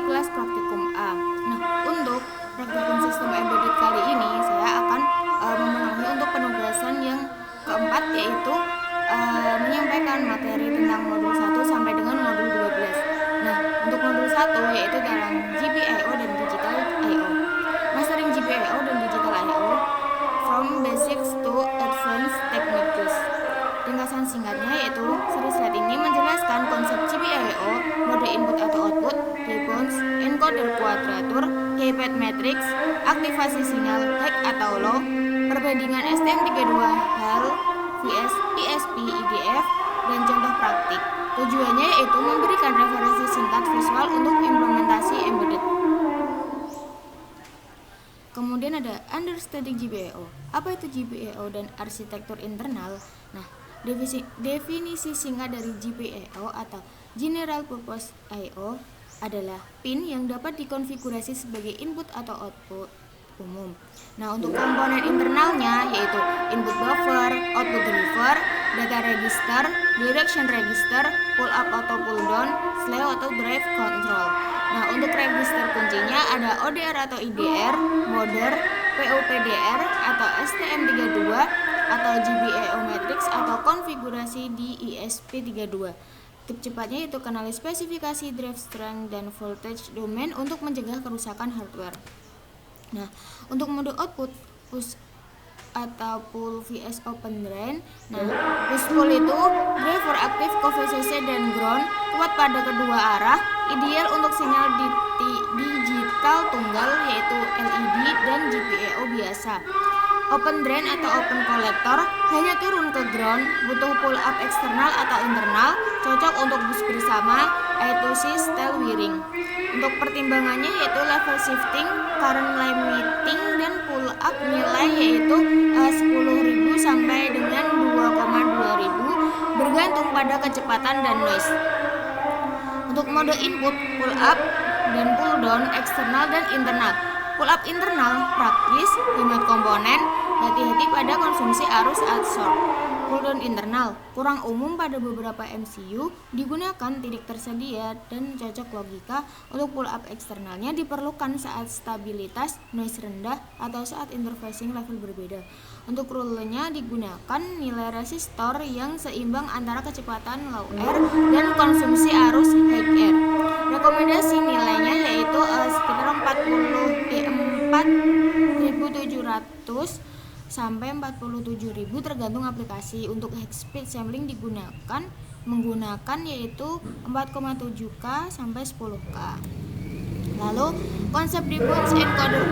kelas praktikum A. Nah, untuk praktikum sistem embedded kali ini saya akan memenuhi untuk penugasan yang keempat, yaitu menyampaikan materi tentang modul 1 sampai dengan modul 12. Nah, untuk modul 1 yaitu dalam GPIO dan Digital I/O. Mastering GPIO dan Digital I/O from Basics to Advanced Techniques. Ringkasan singkatnya yaitu seri slide ini menjelaskan konsep GPIO, mode input atau output, debounce, encoder kuadratur, keypad matrix, aktivasi sinyal high atau low, perbandingan STM32 HAL vs ISP IDF, dan contoh praktik. Tujuannya yaitu memberikan referensi singkat visual untuk implementasi embedded. Kemudian ada understanding GPIO. Apa itu GPIO dan arsitektur internal? Nah, definisi singkat dari GPIO atau General Purpose I/O adalah pin yang dapat dikonfigurasi sebagai input atau output umum. Nah, untuk komponen internalnya yaitu input buffer, output driver, data register, direction register, pull up atau pull down, slave atau drive control. Nah, untuk register kuncinya ada ODR atau IDR, modder, POPDR atau STM32 atau GPIO matrix atau konfigurasi di ISP32. Tip cepatnya itu kenali spesifikasi drive strength dan voltage domain untuk mencegah kerusakan hardware. Nah, untuk mode output push atau pull vs open drain. Nah, push pull itu driver aktif VCC dan ground, kuat pada kedua arah, ideal untuk sinyal digital tunggal yaitu LED dan GPIO biasa. Open drain atau open collector hanya turun ke ground, butuh pull up eksternal atau internal, cocok untuk bus bersama I2C style wiring. Untuk pertimbangannya yaitu level shifting, current limiting, dan pull up nilai yaitu 10.000 sampai dengan 2,2.000 bergantung pada kecepatan dan noise. Untuk mode input, pull up dan pull down eksternal dan internal. Pull up internal praktis, hemat komponen, hati-hati pada konsumsi arus absorb. Pull down internal kurang umum pada beberapa MCU, digunakan titik tersedia dan cocok logika. Untuk pull up eksternalnya diperlukan saat stabilitas noise rendah atau saat interfacing level berbeda. Untuk rule-nya digunakan nilai resistor yang seimbang antara kecepatan low air dan konsumsi arus high air. Rekomendasi nilainya yaitu sekitar 4.700 sampai 47.000 tergantung aplikasi. Untuk high speed sampling menggunakan yaitu 4,7K sampai 10K. Lalu konsep debounce, encoder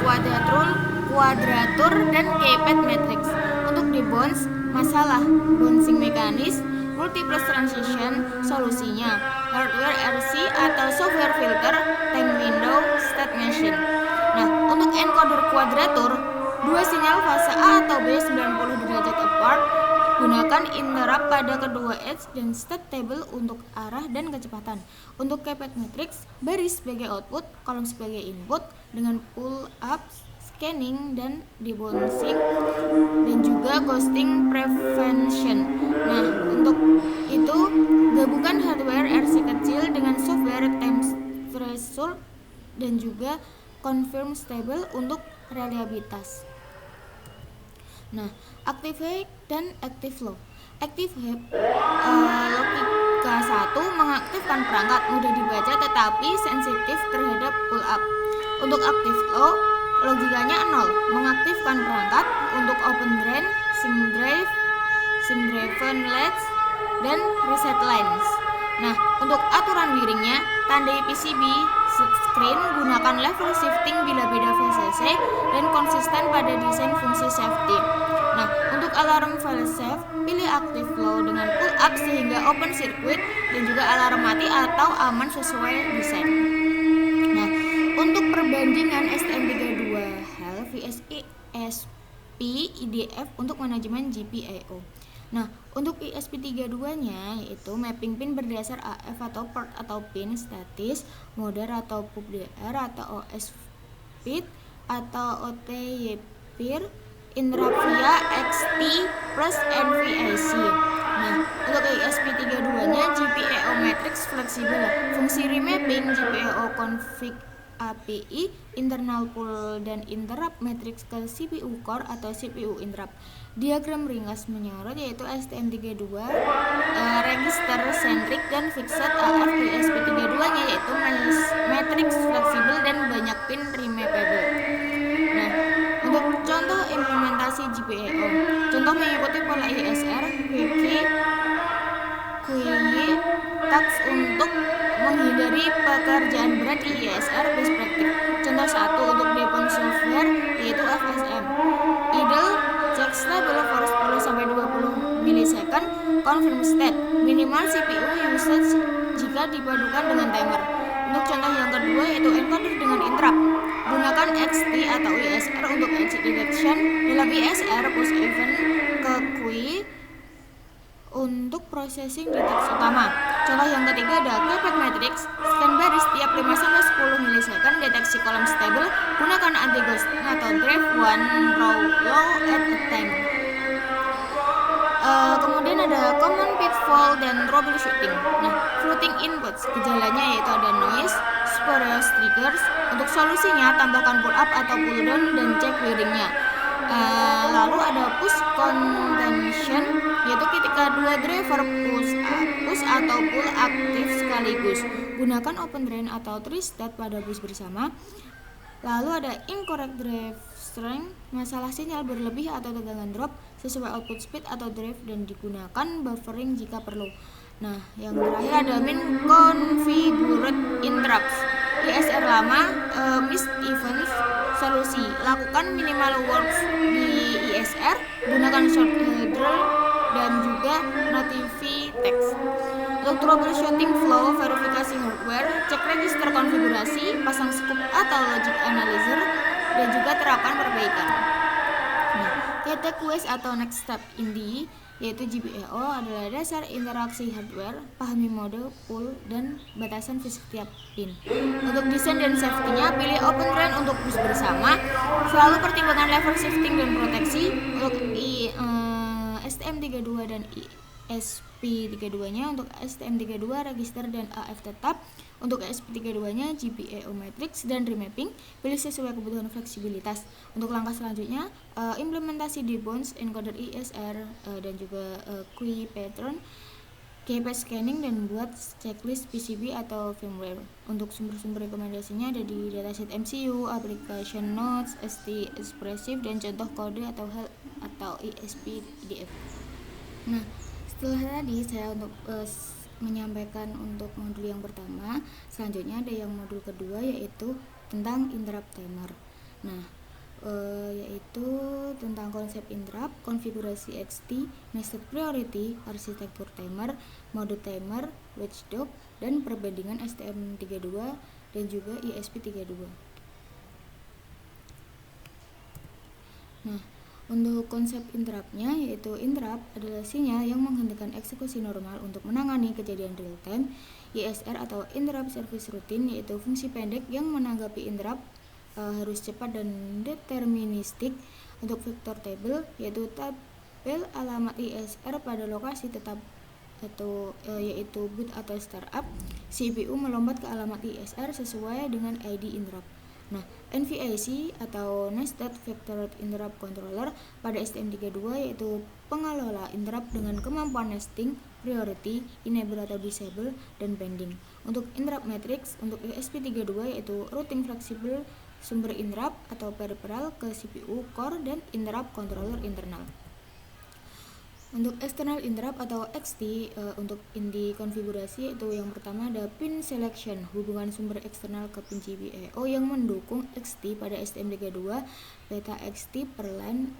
kuadratur dan keypad matrix. Untuk debounce, masalah bouncing mekanis, multiple transition, solusinya hardware RC atau software filter, time window, state machine. Nah, untuk encoder kuadratur, dua sinyal fase A atau B 90 derajat apart, gunakan interrupt pada kedua edge dan state table untuk arah dan kecepatan. Untuk keypad matrix, baris sebagai output, kolom sebagai input dengan pull up, scanning, dan debouncing, dan juga ghosting prevention. Nah, untuk itu gabungkan hardware RC kecil dengan software time threshold dan juga confirm stable untuk reliabilitas. Nah, active high dan active low. Active high logika 1 mengaktifkan perangkat, mudah dibaca tetapi sensitif terhadap pull up. Untuk active low, logikanya 0, mengaktifkan perangkat untuk open drain, sync drive, sync driven LEDs, dan reset lines. Nah, untuk aturan wiringnya, tandai PCB screen, gunakan level shifting bila beda VCC, dan konsisten pada desain fungsi safety. Nah, untuk alarm fail safe, pilih active low dengan pull up sehingga open circuit, dan juga alarm mati atau aman sesuai desain. Nah, untuk perbandingan STM32 HAL vs ISP IDF untuk manajemen GPIO. Nah, untuk ISP32-nya yaitu mapping pin berdasar AF atau port atau pin statis, modder atau PUBDR atau OS fit atau OTY peer, interrupt via XT plus NVIC. Nah, untuk ESP32-nya GPIO matrix fleksibel. Fungsi remapping GPIO config API internal pool dan interrupt matrix ke CPU core atau CPU interrupt. Diagram ringkas menyorot yaitu STM32 register centric dan fixed AF di ESP32-nya yaitu matrix fleksibel dan banyak pin remappable. Nah, untuk contoh implementasi GPIO, contoh mengikuti pola ISR, QI, tax untuk menghindari pekerjaan berat di ISR best practice. Contoh 1 untuk Depon software yaitu FSM. Idle check level for 10-20 milisecond, confirm state, minimal CPU usage jika dipadukan dengan timer. Untuk contoh yang kedua yaitu encoder dengan interrupt. Gunakan XT atau ISR untuk edge detection dalam ISR post event ke QI untuk processing di teks utama. Contoh yang ketiga ada Capet Matrix, scan baris tiap 5-10 milisecond, deteksi kolom stable, gunakan anti-ghost atau drive one row low at a time. Kemudian ada common pitfall dan troubleshooting. Nah, floating inputs, gejalanya yaitu ada noise, spurious triggers. Untuk solusinya tambahkan pull up atau pull down dan cek wiringnya. Lalu ada push contention, yaitu ketika dua driver push atau pull aktif sekaligus. Gunakan open drain atau tree state pada bus bersama. Lalu ada incorrect drive strength, masalah sinyal berlebih atau tegangan drop sesuai output speed atau drive dan digunakan buffering jika perlu. Nah, yang terakhir ada min configured interrupts. ISR lama, missed events, solusi. Lakukan minimal works di ISR, gunakan short header dan juga notify text. Untuk troubleshooting flow, verifikasi hardware, cek register konfigurasi, pasang scope atau logic analyzer, dan juga terapkan perbaikan. Nah, key quest atau next step inti yaitu GPIO adalah dasar interaksi hardware, pahami mode, pull, dan batasan fisik tiap pin. Untuk desain dan safety-nya, pilih open drain untuk bus bersama, selalu pertimbangkan level shifting dan proteksi. Untuk STM32 dan ESP32-nya, untuk STM32 register dan AF tetap, untuk ESP32-nya GPIO matrix dan remapping, pilih sesuai kebutuhan fleksibilitas. Untuk langkah selanjutnya, implementasi debounce, encoder ISR, dan juga QI pattern, keypad scanning, dan buat checklist PCB atau firmware. Untuk sumber-sumber rekomendasinya ada di dataset MCU, application notes, ST expressive, dan contoh kode atau HAL atau ISP PDF. Nah, setelah tadi saya untuk menyampaikan untuk modul yang pertama, selanjutnya ada yang modul kedua yaitu tentang interrupt timer. Nah, yaitu tentang konsep interrupt, konfigurasi XT, nested priority, arsitektur timer, mode timer, watchdog, dan perbandingan STM32 dan juga ESP32. Nah, untuk konsep interrupt-nya yaitu interrupt adalah sinyal yang menghentikan eksekusi normal untuk menangani kejadian real time. ISR atau interrupt service routine yaitu fungsi pendek yang menanggapi interrupt harus cepat dan deterministik. Untuk vector table yaitu tabel alamat ISR pada lokasi tetap atau yaitu boot atau startup. CPU melompat ke alamat ISR sesuai dengan ID interrupt. Nah, NVIC atau Nested Vectored Interrupt Controller pada STM32 yaitu pengelola interrupt dengan kemampuan nesting, priority, enable atau disable, dan pending. Untuk interrupt matrix, untuk ESP32 yaitu routing flexible sumber interrupt atau peripheral ke CPU core dan interrupt controller internal. Untuk external interrupt atau XT, untuk inti konfigurasi itu yang pertama ada pin selection, hubungan sumber eksternal ke pin GPIO yang mendukung XT pada STM32 beta XT per line,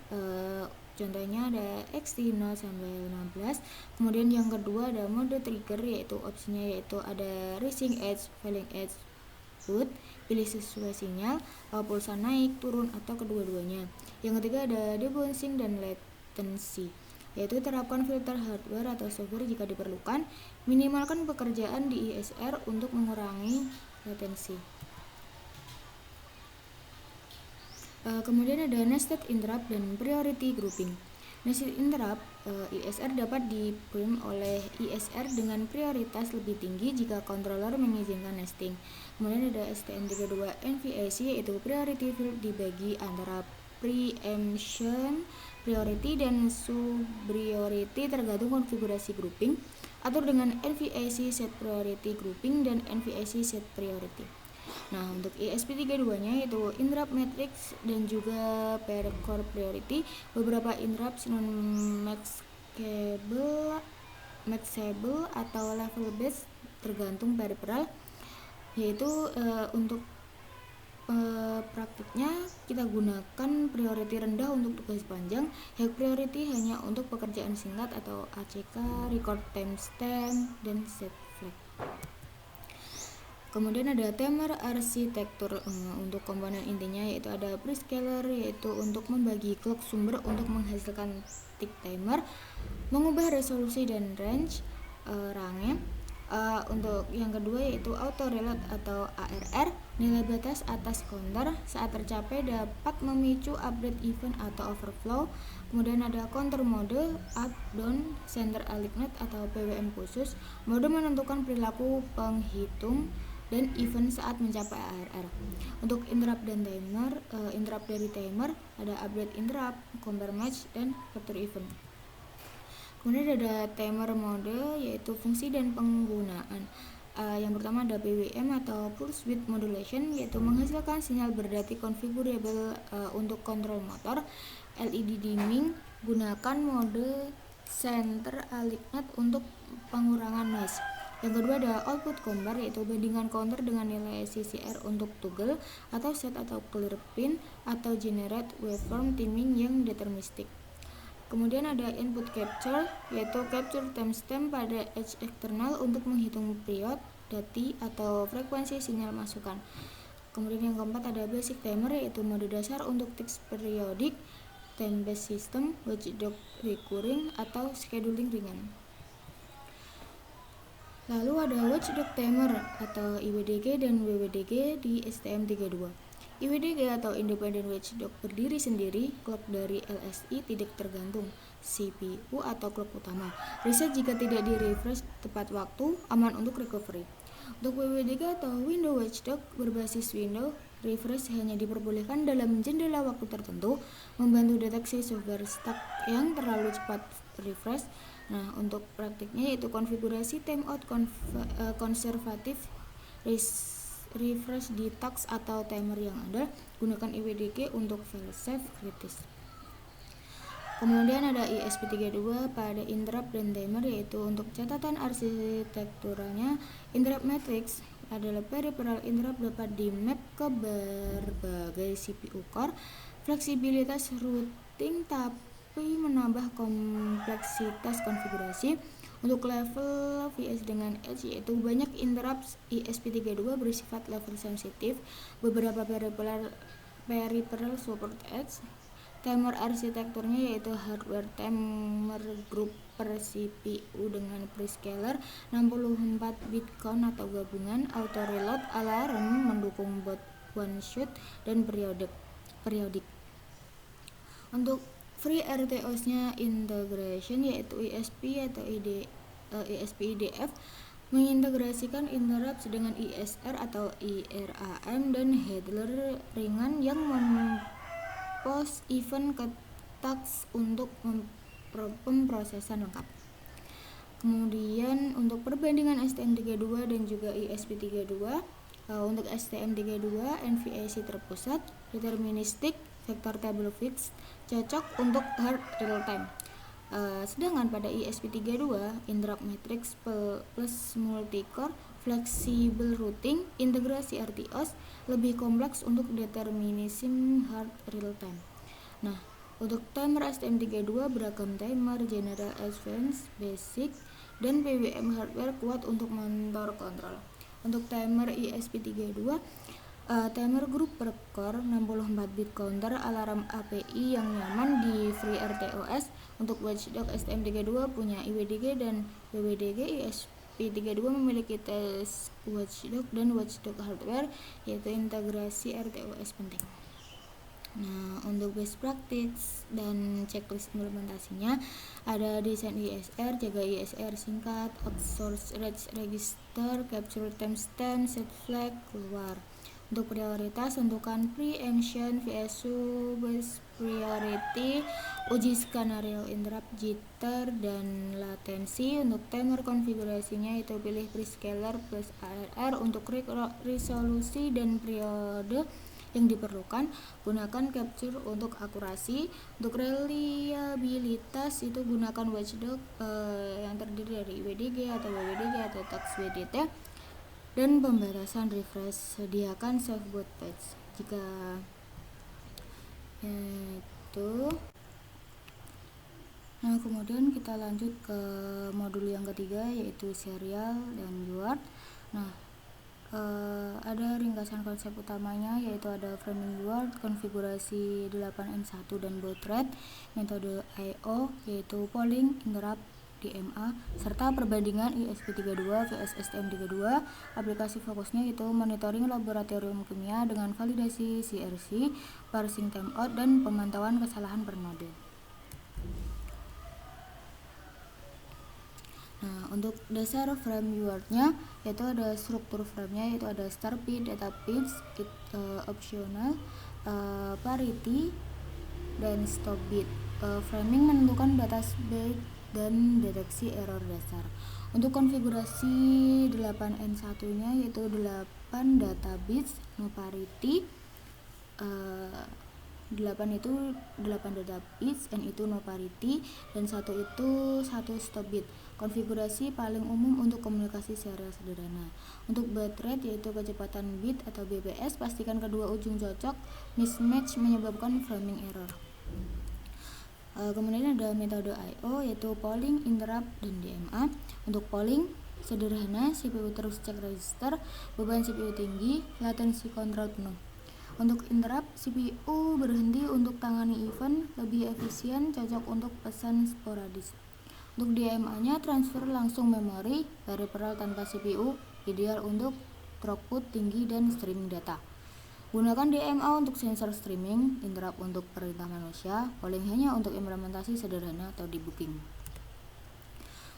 contohnya ada XT 0 sampai 15. Kemudian yang kedua ada mode trigger yaitu opsinya yaitu ada rising edge, falling edge, boot, pilih sesuai sinyal, pulsa naik, turun atau kedua-duanya. Yang ketiga ada debouncing dan latency, yaitu terapkan filter hardware atau software jika diperlukan, minimalkan pekerjaan di ISR untuk mengurangi latensi. Kemudian ada nested interrupt dan priority grouping. Message interrupt ISR dapat di-prime oleh ISR dengan prioritas lebih tinggi jika controller mengizinkan nesting. Kemudian ada STM32 NVIC, yaitu priority field dibagi antara preemption priority dan sub-priority tergantung konfigurasi grouping, atau dengan NVIC set priority grouping dan NVIC set priority. Nah, untuk ESP32-nya yaitu interrupt matrix dan juga per core priority. Beberapa interrupt non-maxable atau level based tergantung peripheral, yaitu untuk praktiknya kita gunakan priority rendah untuk tugas panjang, high priority hanya untuk pekerjaan singkat atau ACK, record timestamp, dan set flag. Kemudian ada timer arsitektur. Untuk komponen intinya yaitu ada prescaler, yaitu untuk membagi clock sumber untuk menghasilkan tick timer, mengubah resolusi dan range range. Untuk yang kedua yaitu auto reload atau ARR, nilai batas atas counter saat tercapai dapat memicu update event atau overflow. Kemudian ada counter mode, up, down, center alignment atau PWM khusus. Mode menentukan perilaku penghitung dan event saat mencapai ARR. Untuk interrupt dan timer, interrupt dari timer ada update interrupt, compare match, dan factory event. Kemudian ada timer mode, yaitu fungsi dan penggunaan. Yang pertama ada PWM atau pulse width modulation, yaitu menghasilkan sinyal berdati configurable untuk kontrol motor. LED dimming, gunakan mode center alignment untuk pengurangan noise. Yang kedua ada output compare, yaitu bandingkan counter dengan nilai CCR untuk toggle atau set atau clear pin, atau generate waveform timing yang deterministic. Kemudian ada input capture, yaitu capture timestamp pada edge eksternal untuk menghitung period, dati, atau frekuensi sinyal masukan. Kemudian yang keempat ada basic timer, yaitu mode dasar untuk tick periodic, time based system, watchdog recurring, atau scheduling ringan. Lalu ada watchdog timer atau IWDG dan WWDG di STM32. IWDG atau Independent Watchdog berdiri sendiri, clock dari LSI tidak tergantung CPU atau clock utama. Reset jika tidak di-refresh tepat waktu, aman untuk recovery. Untuk WWDG atau Window Watchdog berbasis Windows, refresh hanya diperbolehkan dalam jendela waktu tertentu, membantu deteksi software stuck yang terlalu cepat refresh. Nah, untuk praktiknya yaitu konfigurasi timeout konservatif, refresh di task atau timer yang ada, gunakan IWDG untuk file save kritis. Kemudian ada ESP32 pada interrupt dan timer, yaitu untuk catatan arsitekturalnya. Interrupt matrix adalah peripheral interrupt dapat di map ke berbagai CPU core, fleksibilitas routing tapi menambah kompleksitas konfigurasi. Untuk level vs dengan edge, yaitu banyak interrupt ESP32 bersifat level sensitif, beberapa peripheral support edge. Timer arsitekturnya yaitu hardware timer group per CPU dengan prescaler, 64 bit count atau gabungan, auto reload, alarm, mendukung both one shot dan periodik. Untuk free RTOS-nya integration yaitu ESP atau ESP IDF mengintegrasikan interrupt dengan ISR atau IRAM dan handler ringan yang mempost event ke task untuk pemrosesan lengkap. Kemudian untuk perbandingan STM32 dan juga ESP32, untuk STM32 NVIC terpusat, deterministic, vector table fixed, cocok untuk hard real time. Sedangkan pada ESP32 interrupt matrix plus multicore, flexible routing, integrasi RTOS, lebih kompleks untuk determinism hard real time. Nah, untuk timer STM32 beragam timer, general, advanced, basic, dan PWM hardware kuat untuk motor kontrol. Untuk timer ESP32, timer group per core, 64 bit counter, alarm API yang nyaman di free RTOS. Untuk watchdog STM32 punya IWDG dan WWDG. ESP32 memiliki tes watchdog dan watchdog hardware, yaitu integrasi RTOS penting. Nah, untuk best practice dan checklist implementasinya ada desain ISR, jaga ISR singkat, outsource register, capture timestamp, set flag, keluar. Untuk prioritas, tentukan preemption, VSU, best priority, uji skenario interrupt, jitter, dan latensi. Untuk timer konfigurasinya itu pilih prescaler plus ARR untuk resolusi dan periode yang diperlukan. Gunakan capture untuk akurasi. Untuk reliabilitas itu gunakan watchdog yang terdiri dari WDG atau WWDG atau tax WDT. Dan pembatasan refresh, sediakan save boot patch jika itu. Nah, kemudian kita lanjut ke modul yang ketiga, yaitu serial dan UART. Nah, ada ringkasan konsep utamanya, yaitu ada framing UART, konfigurasi 8N1 dan baud rate, metode I/O yaitu polling, interrupt, DMA, serta perbandingan ESP32 vs STM32. Aplikasi fokusnya itu monitoring laboratorium kimia dengan validasi CRC, parsing timeout, dan pemantauan kesalahan per node. Nah, untuk dasar frame UART-nya yaitu ada struktur frame-nya, yaitu ada start bit, data bits, optional, parity, dan stop bit. Framing menentukan batas bit dan deteksi error dasar. Untuk konfigurasi 8N1-nya yaitu 8 data bits, no parity, 8 itu 8 data bits, N itu no parity, dan 1 itu 1 stop bit. Konfigurasi paling umum untuk komunikasi serial sederhana. Untuk baud rate yaitu kecepatan bit atau BPS, pastikan kedua ujung cocok, mismatch menyebabkan framing error. Kemudian ada metode I/O yaitu polling, interrupt, dan DMA. Untuk polling sederhana, CPU terus cek register, beban CPU tinggi, latensi kontrol penuh. Untuk interrupt, CPU berhenti untuk tangani event, lebih efisien, cocok untuk pesan sporadis. Untuk DMA-nya transfer langsung memori, peripheral tanpa CPU, ideal untuk throughput tinggi dan streaming data. Gunakan DMA untuk sensor streaming, interrupt untuk perintah manusia, polling hanya untuk implementasi sederhana atau debugging.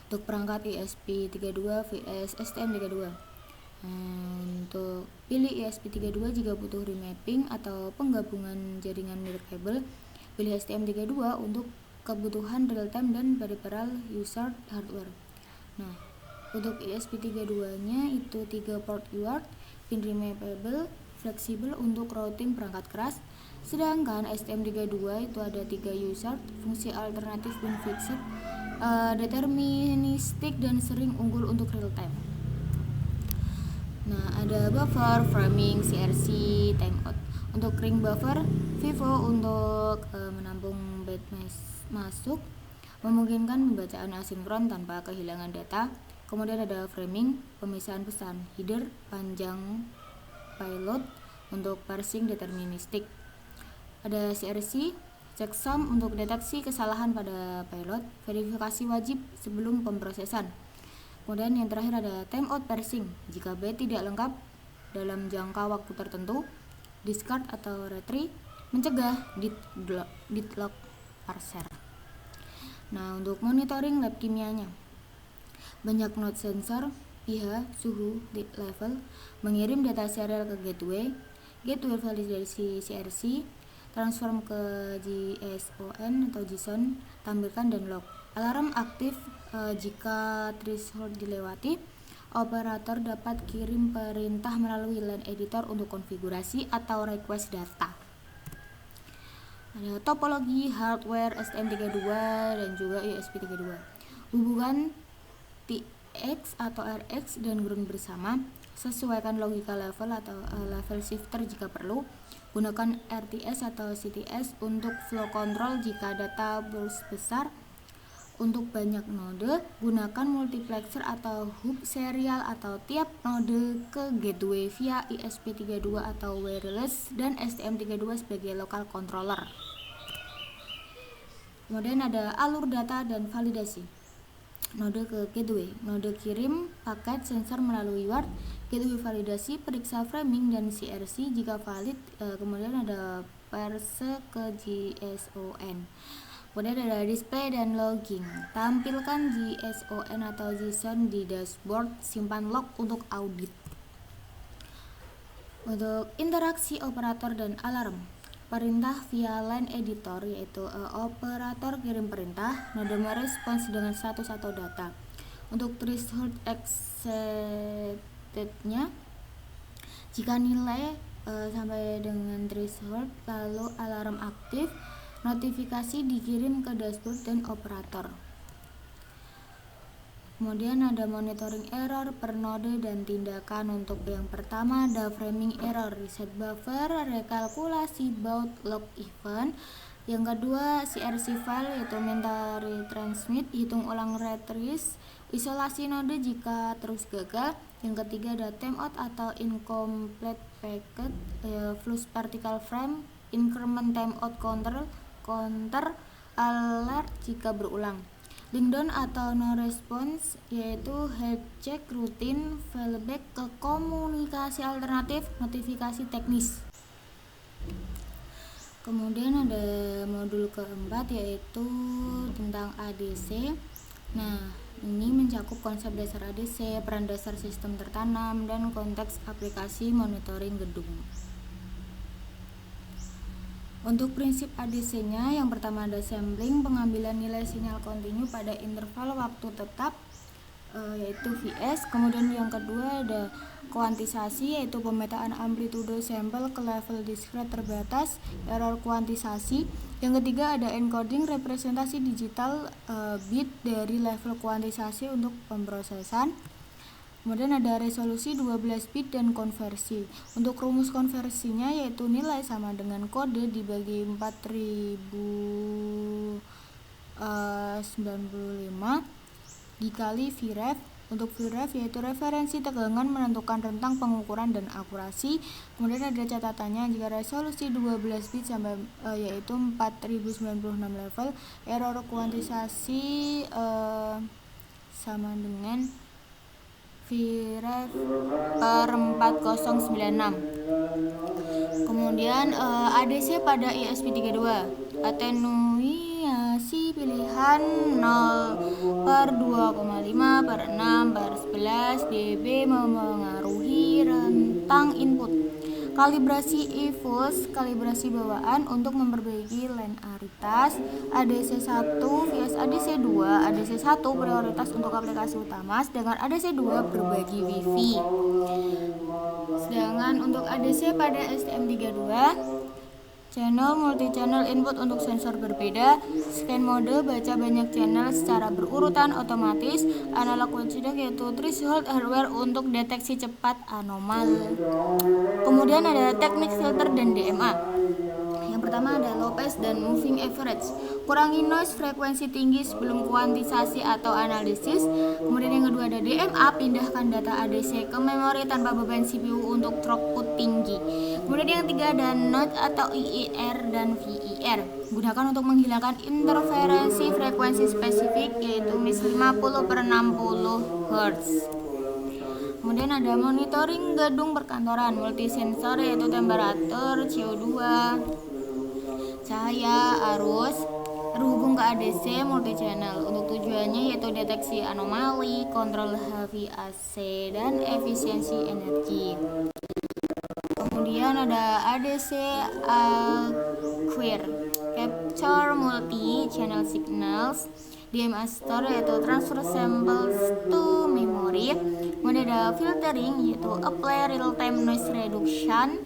Untuk perangkat ESP32 vs STM32. Untuk pilih ESP32 jika butuh remapping atau penggabungan jaringan nirkabel. Pilih STM32 untuk kebutuhan real time dan peripheral user hardware. Nah, untuk ESP32-nya itu 3 port UART, pin remappable, fleksibel untuk routing perangkat keras. Sedangkan STM32 itu ada 3 UART, fungsi alternatif pin fixed, deterministik, dan sering unggul untuk real time. Nah, ada buffer, framing, CRC, timeout. Untuk ring buffer, Vivo untuk menampung byte masuk, memungkinkan pembacaan asinkron tanpa kehilangan data. Kemudian ada framing, pemisahan pesan, header, panjang payload untuk parsing deterministik. Ada CRC, checksum untuk deteksi kesalahan pada payload, verifikasi wajib sebelum pemrosesan. Kemudian yang terakhir ada timeout parsing, jika byte tidak lengkap dalam jangka waktu tertentu, discard atau retrieve, mencegah deadlock parser. Nah, untuk monitoring lab kimianya, banyak node sensor, pH, suhu, level, mengirim data serial ke gateway validasi CRC, transform ke JSON atau JSON, tampilkan dan log. Alarm aktif jika threshold dilewati. Operator dapat kirim perintah melalui line editor untuk konfigurasi atau request data. Ada topologi hardware STM32 dan juga ESP32. Hubungan TX atau RX dan ground bersama. Sesuaikan logika level atau level shifter jika perlu. Gunakan RTS atau CTS untuk flow control jika data burst besar. Untuk banyak node, gunakan multiplexer atau hub serial atau tiap node ke gateway via ESP32 atau wireless dan STM32 sebagai local controller. Kemudian ada alur data dan validasi. Node ke gateway. Node kirim paket sensor melalui WART, gateway validasi, periksa framing dan CRC jika valid. Kemudian ada parse ke JSON. Kemudian ada display dan logging. Tampilkan JSON atau JSON di dashboard, simpan log untuk audit. Untuk interaksi operator dan alarm. Perintah via line editor, yaitu operator kirim perintah, node merespons dengan status atau data. Untuk threshold exceeded-nya, jika nilai sampai dengan threshold lalu alarm aktif, notifikasi dikirim ke dashboard dan operator. Kemudian ada monitoring error per node dan tindakan. Untuk yang pertama ada framing error, reset buffer, rekalkulasi baud log event. Yang kedua CRC file, yaitu minta retransmit, hitung ulang retrace, isolasi node jika terus gagal. Yang ketiga ada timeout atau incomplete packet, flush particle frame, increment timeout counter alert jika berulang. Link down atau no response, yaitu health check rutin, fallback ke komunikasi alternatif, notifikasi teknis. Kemudian ada modul keempat, yaitu tentang ADC. Nah, ini mencakup konsep dasar ADC, peran dasar sistem tertanam, dan konteks aplikasi monitoring gedung. Untuk prinsip ADC-nya, yang pertama ada sampling, pengambilan nilai sinyal kontinu pada interval waktu tetap, yaitu Vs. Kemudian yang kedua ada kuantisasi, yaitu pemetaan amplitude sampel ke level diskret terbatas, error kuantisasi. Yang ketiga ada encoding, representasi digital bit dari level kuantisasi untuk pemrosesan. Kemudian ada resolusi 12 bit dan konversi. Untuk rumus konversinya yaitu nilai sama dengan kode dibagi 4095 dikali vref. Untuk vref yaitu referensi tegangan menentukan rentang pengukuran dan akurasi. Kemudian ada catatannya, jika resolusi 12 bit sampai yaitu 4096 level, error kuantisasi sama dengan vref per 4096. Kemudian ADC pada ISP32, atenuasi pilihan 0/2,5/6/11 dB memengaruhi rentang input. Kalibrasi eFuse, kalibrasi bawaan untuk memperbaiki linearitas. ADC1 vs ADC2, ADC1 prioritas untuk aplikasi utama, sedangkan ADC2 berbagi Wi-Fi. Sedangkan untuk ADC pada STM32, channel multi-channel input untuk sensor berbeda, scan mode baca banyak channel secara berurutan otomatis, analog watchdog yaitu threshold hardware untuk deteksi cepat anomal. Kemudian ada teknik filter dan DMA. Yang pertama ada low pass dan moving average, kurangi noise frekuensi tinggi sebelum kuantisasi atau analisis. Kemudian yang kedua ada DMA, pindahkan data ADC ke memori tanpa beban CPU untuk throughput tinggi. Kemudian yang ketiga ada node atau IIR dan VIR, gunakan untuk menghilangkan interferensi frekuensi spesifik yaitu MIS 50/60 Hz. Kemudian ada monitoring gedung perkantoran, multisensor yaitu temperatur, CO2, cahaya, arus, terhubung ke ADC multi-channel. Untuk tujuannya yaitu deteksi anomali, kontrol HVAC, dan efisiensi energi. Kemudian ada ADC Acquire, Capture Multi-Channel Signals, DMA Store yaitu Transfer Samples to Memory. Kemudian ada filtering yaitu Apply Real Time Noise Reduction.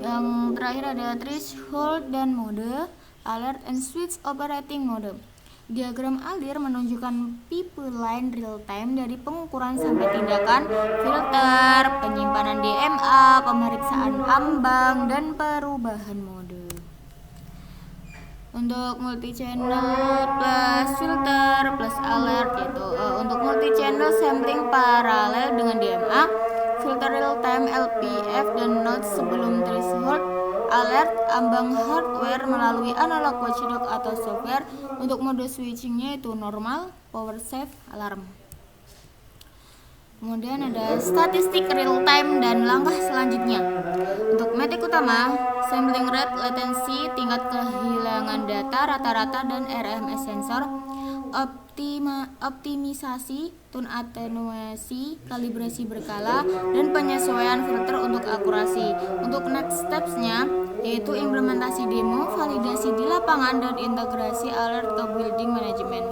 Yang terakhir ada Threshold dan Mode, Alert and Switch Operating Mode. Diagram alir menunjukkan pipeline real time dari pengukuran sampai tindakan filter, penyimpanan DMA, pemeriksaan ambang, dan perubahan mode. Untuk multi-channel plus filter plus alert yaitu untuk multi-channel sampling paralel dengan DMA, filter real time LPF dan node sebelum threshold, alert, ambang hardware melalui analog watchdog atau software. Untuk mode switchingnya itu normal, power save, alarm. Kemudian ada statistik real time dan langkah selanjutnya. Untuk metrik utama, sampling rate, latency, tingkat kehilangan data rata-rata dan RMS sensor, optimisasi, tune atenuasi, kalibrasi berkala, dan penyesuaian filter untuk akurasi. Untuk next steps-nya yaitu implementasi demo, validasi di lapangan, dan integrasi alert ke building management.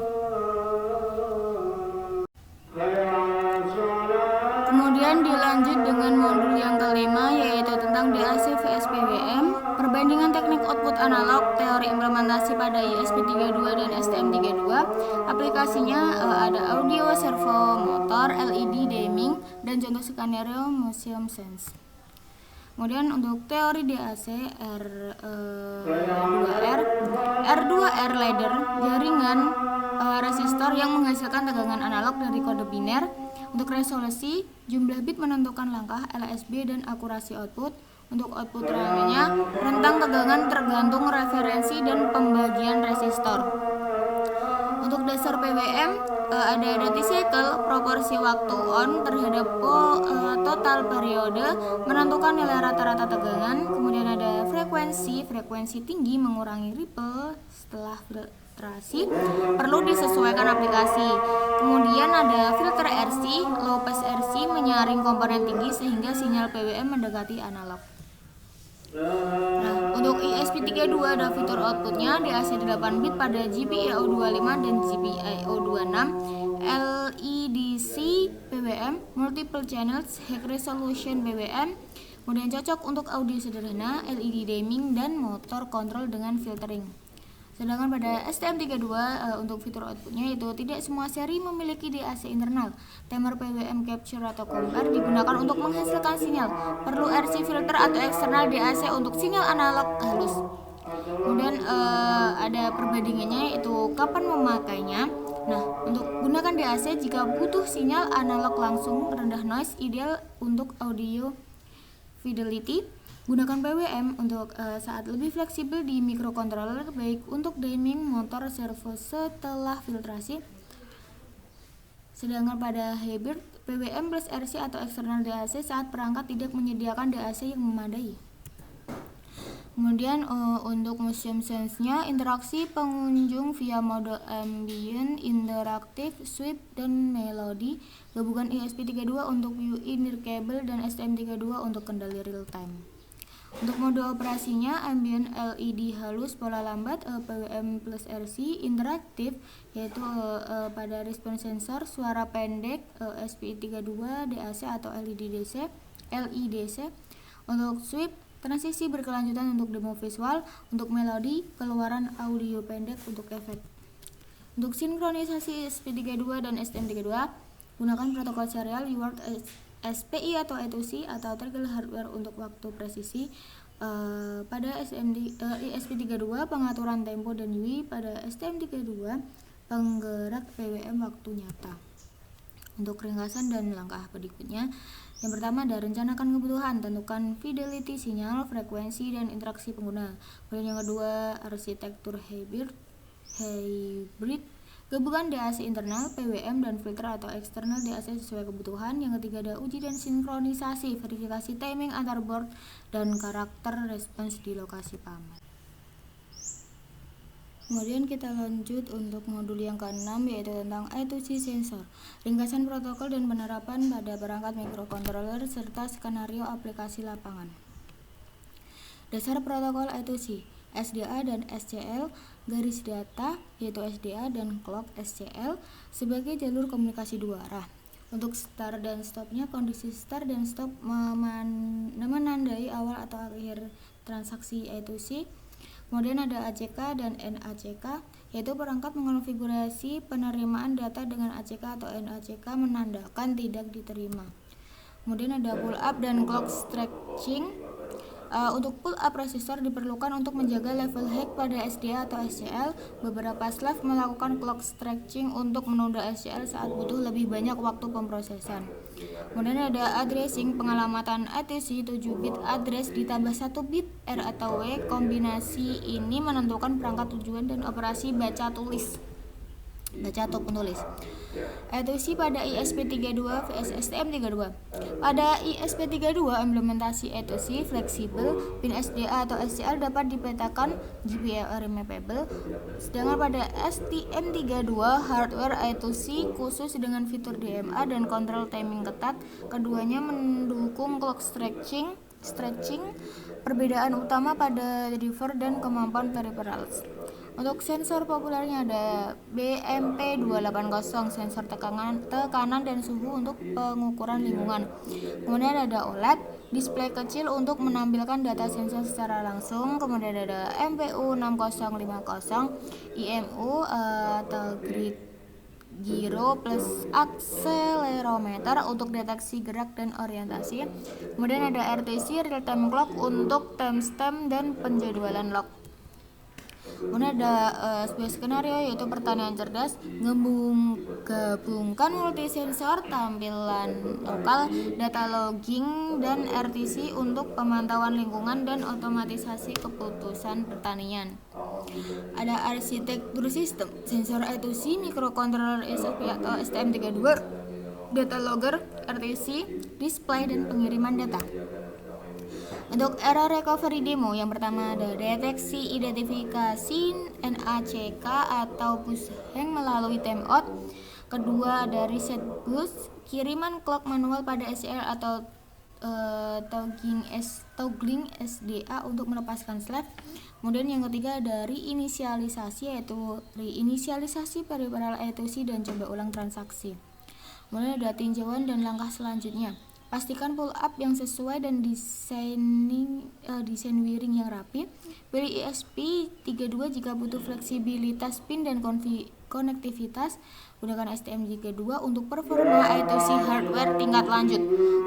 Kemudian dilanjut dengan modul yang kelima yaitu tentang DAC vs PWM, perbandingan teknik output analog, teori implementasi pada ESP32 dan STM32. Aplikasinya ada audio, servo motor, LED dimming, dan contoh skenario motion sense. Kemudian untuk teori DAC R2R ladder, jaringan resistor yang menghasilkan tegangan analog dari kode biner. Untuk resolusi, jumlah bit menentukan langkah LSB dan akurasi output. Untuk output rangenya, rentang tegangan tergantung referensi dan pembagian resistor. Untuk dasar PWM ada duty cycle, proporsi waktu on terhadap total periode, menentukan nilai rata-rata tegangan. Kemudian ada frekuensi tinggi mengurangi ripple setelah filtrasi, perlu disesuaikan aplikasi. Kemudian ada filter RC, low pass RC menyaring komponen tinggi sehingga sinyal PWM mendekati analog. Nah, untuk ESP32 ada fitur outputnya DAC 8 bit pada GPIO25 dan GPIO26, LEDC PWM, multiple channels, high resolution PWM, kemudian cocok untuk audio sederhana, LED dimming, dan motor kontrol dengan filtering. Sedangkan pada STM32 untuk fitur outputnya itu tidak semua seri memiliki DAC internal. Timer PWM capture atau compare digunakan untuk menghasilkan sinyal. Perlu RC filter atau eksternal DAC untuk sinyal analog halus. Kemudian ada perbandingannya itu kapan memakainya. Nah, untuk gunakan DAC jika butuh sinyal analog langsung, rendah noise, ideal untuk audio fidelity. Gunakan PWM untuk saat lebih fleksibel di microcontroller, baik untuk dimming, motor, servo setelah filtrasi. Sedangkan pada hybrid, PWM plus RC atau eksternal DAC saat perangkat tidak menyediakan DAC yang memadai. Kemudian untuk motion sense-nya, interaksi pengunjung via mode ambient, interaktif, sweep, dan melodi. Gabungan ESP32 untuk view inner cable dan STM32 untuk kendali real time. Untuk mode operasinya, ambient, LED halus, pola lambat, PWM plus RC, interaktif yaitu pada response sensor, suara pendek, SPI32, DAC atau LEDC. Untuk sweep, transisi berkelanjutan untuk demo visual. Untuk melodi, keluaran audio pendek untuk efek. Untuk sinkronisasi SPI32 dan STM32, gunakan protokol serial UART SPI atau I2C atau trigger hardware untuk waktu presisi. Pada ESP32 pengaturan tempo dan UI, pada STM32 penggerak PWM waktu nyata. Untuk ringkasan dan langkah berikutnya, yang pertama ada rencanakan kebutuhan, tentukan fidelity sinyal, frekuensi, dan interaksi pengguna. Kemudian yang kedua, arsitektur hybrid, gabungan DAC internal, PWM, dan filter atau eksternal DAC sesuai kebutuhan. Yang ketiga ada uji dan sinkronisasi, verifikasi timing antar board, dan karakter respons di lokasi paman. Kemudian kita lanjut untuk modul yang ke-6 yaitu tentang I2C sensor, ringkasan protokol dan penerapan pada perangkat microcontroller serta skenario aplikasi lapangan. Dasar protokol I2C, SDA dan SCL, garis data yaitu SDA dan clock SCL sebagai jalur komunikasi dua arah. Untuk start dan stopnya, kondisi start dan stop menandai awal atau akhir transaksi I2C. Kemudian ada ACK dan NACK, yaitu perangkat mengonfigurasi penerimaan data dengan ACK atau NACK menandakan tidak diterima. Kemudian ada pull up dan clock stretching. Untuk pull up resistor diperlukan untuk menjaga level hack pada SDA atau SCL. Beberapa slave melakukan clock stretching untuk menunda SCL saat butuh lebih banyak waktu pemrosesan. Kemudian ada addressing, pengalamatan I2C 7 bit address ditambah 1 bit R atau W. Kombinasi ini menentukan perangkat tujuan dan operasi baca tulis. baca ataupun tulis. ETUC pada ISP32 vs STM32. Pada ISP32 implementasi ETUC fleksibel, pin SDA atau SCL dapat dipetakan GPIO mappable, sedangkan pada STM32 hardware ETUC khusus dengan fitur DMA dan kontrol timing ketat. Keduanya mendukung clock stretching. Perbedaan utama pada driver dan kemampuan peripherals. Untuk sensor populernya ada BMP280, sensor tekanan dan suhu untuk pengukuran lingkungan. Kemudian ada OLED, display kecil untuk menampilkan data sensor secara langsung. Kemudian ada MPU6050, IMU atau Gyro plus accelerometer untuk deteksi gerak dan orientasi. Kemudian ada RTC, real time clock untuk timestamp dan penjadwalan log. Kemudian ada sebuah skenario yaitu pertanian cerdas, gabungkan multisensor, tampilan lokal, data logging, dan RTC untuk pemantauan lingkungan dan otomatisasi keputusan pertanian. Ada arsitektur sistem, sensor ETUC, microcontroller SOP atau STM32, data logger, RTC, display, dan pengiriman data. Untuk error recovery demo, yang pertama ada deteksi identifikasi NACK atau bus hang melalui timeout. Kedua ada reset bus, kiriman clock manual pada SCL atau toggling SDA untuk melepaskan slave. Kemudian yang ketiga ada reinisialisasi, yaitu reinisialisasi peripheral ETUC dan coba ulang transaksi. Kemudian ada tinjauan dan langkah selanjutnya. Pastikan pull up yang sesuai dan desain wiring yang rapi. Pilih ISP32 jika butuh fleksibilitas pin dan konektivitas. Gunakan STM32 untuk performa ETUC hardware tingkat lanjut.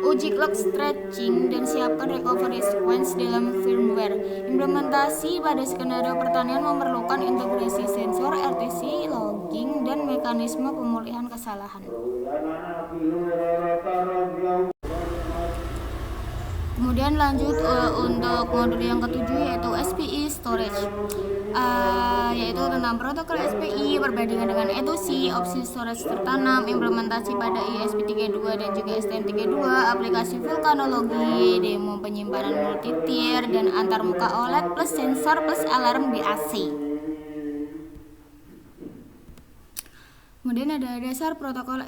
Uji clock stretching dan siapkan recovery sequence dalam firmware. Implementasi pada skenario pertanian memerlukan integrasi sensor, RTC, logging, dan mekanisme pemulihan kesalahan. Kemudian lanjut untuk modul yang ketujuh yaitu SPI storage, yaitu tentang protokol SPI, perbandingan dengan ETUC, opsi storage tertanam, implementasi pada ISP32 dan juga STM32, aplikasi vulkanologi, demo penyimpanan multi-tier dan antarmuka OLED plus sensor plus alarm BAC. Kemudian ada dasar protokol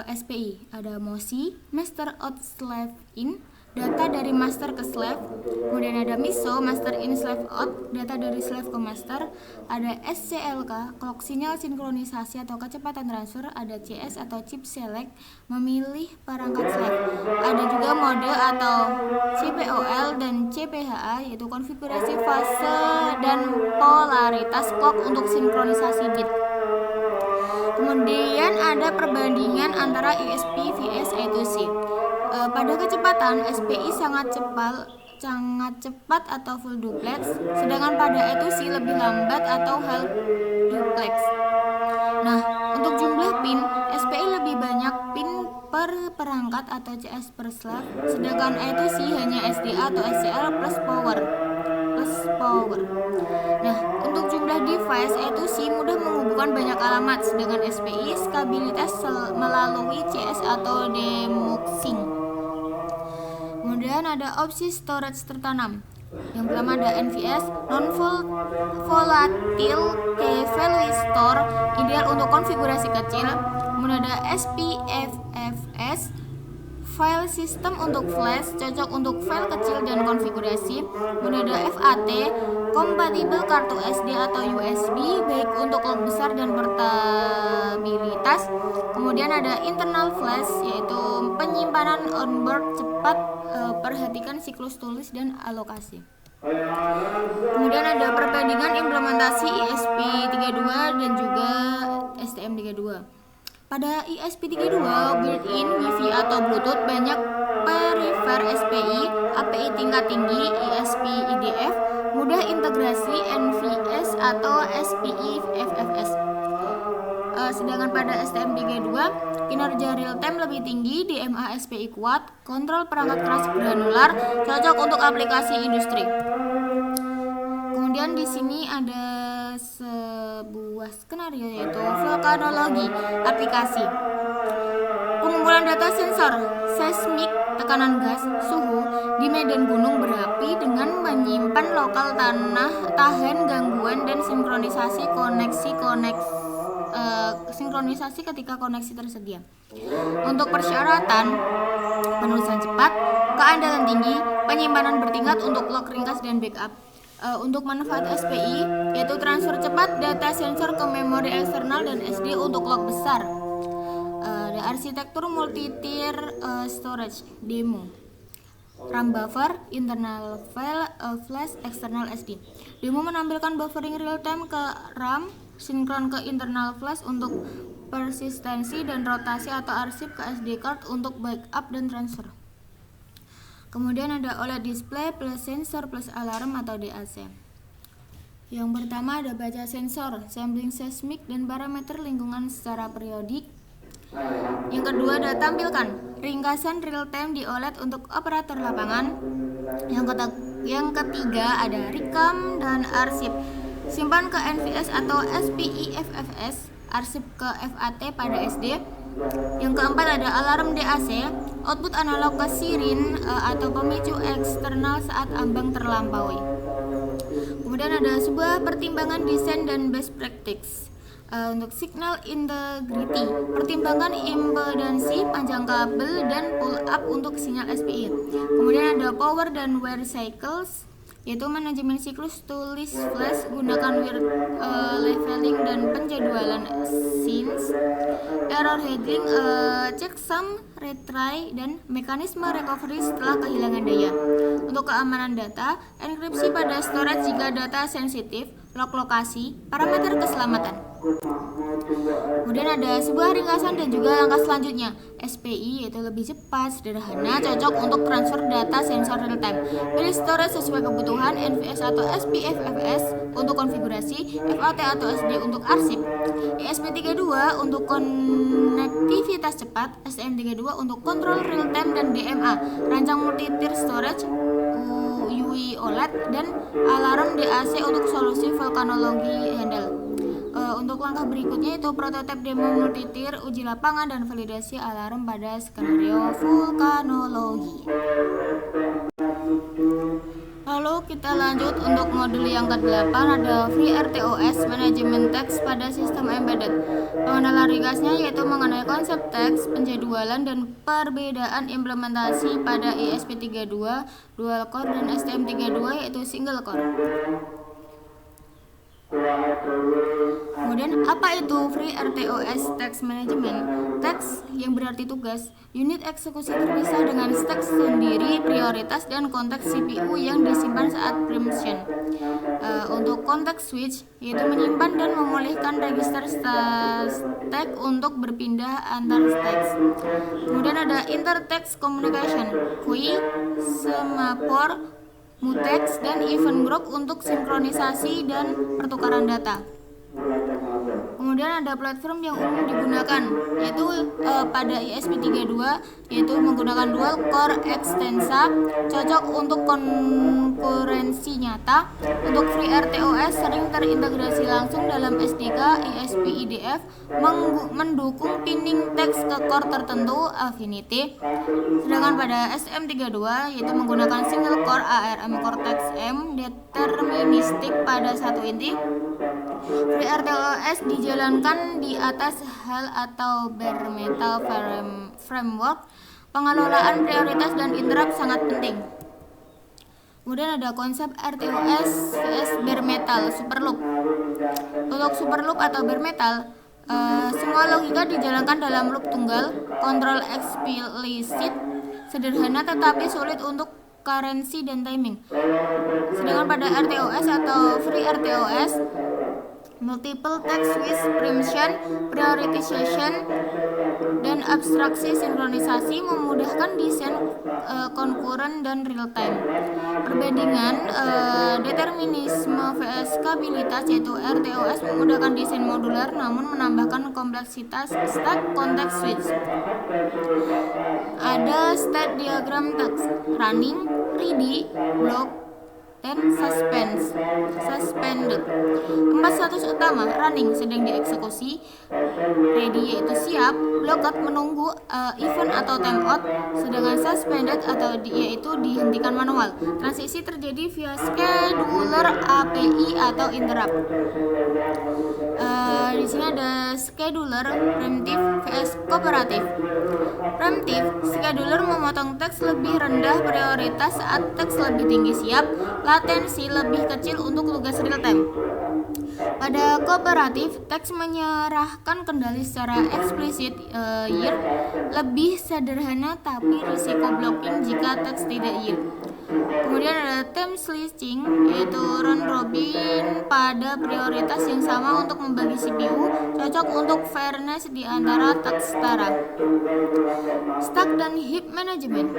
SPI, ada MOSI, master out slave in, data dari master ke slave. Kemudian ada MISO, master in slave out, data dari slave ke master. Ada SCLK, clock sinyal sinkronisasi atau kecepatan transfer. Ada CS atau chip select, memilih perangkat slave. Ada juga mode atau CPOL dan CPHA, yaitu konfigurasi fase dan polaritas clock untuk sinkronisasi bit. Kemudian ada perbandingan antara ISP vs ETUC. Pada kecepatan SPI sangat cepat atau full duplex, sedangkan pada ETUC lebih lambat atau half duplex. Nah, untuk jumlah pin, SPI lebih banyak pin per perangkat atau CS per slave, sedangkan ETUC hanya SDA atau SCL plus power. Nah, untuk jumlah device, ETUC mudah menghubungkan banyak alamat, sedangkan SPI stabilitas melalui CS atau demuxing. Kemudian ada opsi storage tertanam. Yang pertama ada NVS, non-volatile key value store, ideal untuk konfigurasi kecil. Kemudian ada SPFFS, file system untuk flash, cocok untuk file kecil dan konfigurasi. Kemudian ada FAT, kompatibel kartu SD atau USB, baik untuk log besar dan portabilitas. Kemudian ada internal flash, yaitu penyimpanan onboard cepat, perhatikan siklus tulis dan alokasi. Kemudian ada perbandingan implementasi ISP32 dan juga STM32. Pada ISP32 built-in Wi-Fi atau Bluetooth, banyak perifer SPI, API tingkat tinggi, ISP IDF, mudah integrasi NVS atau SPI FFS. Sedangkan pada STM32 kinerja real time lebih tinggi, DMA SPI kuat, kontrol perangkat keras granular, cocok untuk aplikasi industri. Kemudian di sini ada sebuah skenario yaitu vulkanologi aplikasi. Pengumpulan data sensor seismik, tekanan gas, suhu di medan gunung berapi dengan menyimpan lokal tanah tahan gangguan dan sinkronisasi ketika koneksi tersedia. Untuk persyaratan penulisan cepat, keandalan tinggi, penyimpanan bertingkat untuk log ringkas dan backup. Untuk manfaat SPI yaitu transfer cepat data sensor ke memori eksternal dan SD untuk log besar. Arsitektur multi-tier storage demo. RAM buffer, internal file, flash, external SD. Demo menampilkan buffering real time ke RAM, sinkron ke internal flash untuk persistensi dan rotasi atau arsip ke SD card untuk backup dan transfer. Kemudian ada OLED display plus sensor plus alarm atau DAC. Yang pertama ada baca sensor, sampling seismik dan parameter lingkungan secara periodik. Yang kedua ada tampilkan ringkasan real time di OLED untuk operator lapangan. Yang ketiga ada recam dan arsip, simpan ke NVS atau SPI FFS, arsip ke FAT pada SD. Yang keempat ada alarm DAC, output analog ke sirin atau pemicu eksternal saat ambang terlampaui. Kemudian ada sebuah pertimbangan desain dan best practice. Untuk signal integrity, pertimbangkan impedansi, panjang kabel, dan pull up untuk sinyal SPI. Kemudian ada power dan wear cycles, yaitu manajemen siklus tulis flash, gunakan wear leveling dan penjadwalan scenes, error handling, checksum, retry, dan mekanisme recovery setelah kehilangan daya. Untuk keamanan data, enkripsi pada storage jika data sensitif, log lokasi, parameter keselamatan. Kemudian ada sebuah ringkasan dan juga langkah selanjutnya. SPI yaitu lebih cepat, sederhana, cocok untuk transfer data sensor real time. Pilih storage sesuai kebutuhan, NVS atau SPFFS untuk konfigurasi, FAT atau SD untuk arsip, ESP32 untuk konektivitas cepat, STM32 untuk kontrol real time dan DMA, rancang multi-tier storage, UI OLED, dan alarm DAC untuk solusi vulkanologi handle. Untuk langkah berikutnya itu prototipe demo multi-tier, uji lapangan, dan validasi alarm pada skenario vulkanologi. Lalu kita lanjut untuk modul yang ke-8, ada FreeRTOS Management Text pada sistem embedded. Pengenalan ringkasnya yaitu mengenai konsep teks, penjadwalan, dan perbedaan implementasi pada ESP32 dual core dan STM32 yaitu single core. Kemudian apa itu FreeRTOS Text Management? Text yang berarti tugas, unit eksekusi terpisah dengan stack sendiri, prioritas, dan konteks CPU yang disimpan saat preemption. Untuk konteks switch yaitu menyimpan dan memulihkan register stack untuk berpindah antar stacks. Kemudian ada intertext communication, QUI, semaphore, mutex, dan event group untuk sinkronisasi dan pertukaran data. Kemudian ada platform yang umum digunakan yaitu pada ESP32 yaitu menggunakan dual core extensa, cocok untuk konkurensi nyata. Untuk FreeRTOS sering terintegrasi langsung dalam SDK ESP-IDF, mendukung pinning teks ke core tertentu affinity. Sedangkan pada STM32 yaitu menggunakan single core ARM Cortex M deterministik pada satu inti. FreeRTOS dijalankan di atas HAL atau bare metal framework. Pengelolaan prioritas dan interrupt sangat penting. Kemudian ada konsep RTOS vs bare metal superloop. Untuk superloop atau bare metal, semua logika dijalankan dalam loop tunggal, kontrol eksplisit, sederhana tetapi sulit untuk currency dan timing. Sedangkan pada RTOS atau FreeRTOS, multiple text with preemption, prioritization, dan abstraksi sinkronisasi memudahkan desain konkuren dan real time. Perbandingan determinisme vs skabilitas yaitu RTOS memudahkan desain modular namun menambahkan kompleksitas stack context switch. Ada state diagram text, running, ready, block, dan suspended. 4 status utama: running, sedang dieksekusi; ready, yaitu siap; blocked, menunggu event atau timeout; sedangkan suspended yaitu dihentikan manual. Transisi terjadi via scheduler, API atau interrupt. Di sini ada scheduler, preemptive vs kooperatif. Preemptive, scheduler memotong teks lebih rendah prioritas saat teks lebih tinggi siap, latensi lebih kecil untuk tugas real time. Pada kooperatif, teks menyerahkan kendali secara eksplisit, yield lebih sederhana tapi risiko blocking jika teks tidak yield. Kemudian ada time switching, yaitu round robin pada prioritas yang sama untuk membagi CPU, cocok untuk fairness di antara teks setara. Stack dan heap management.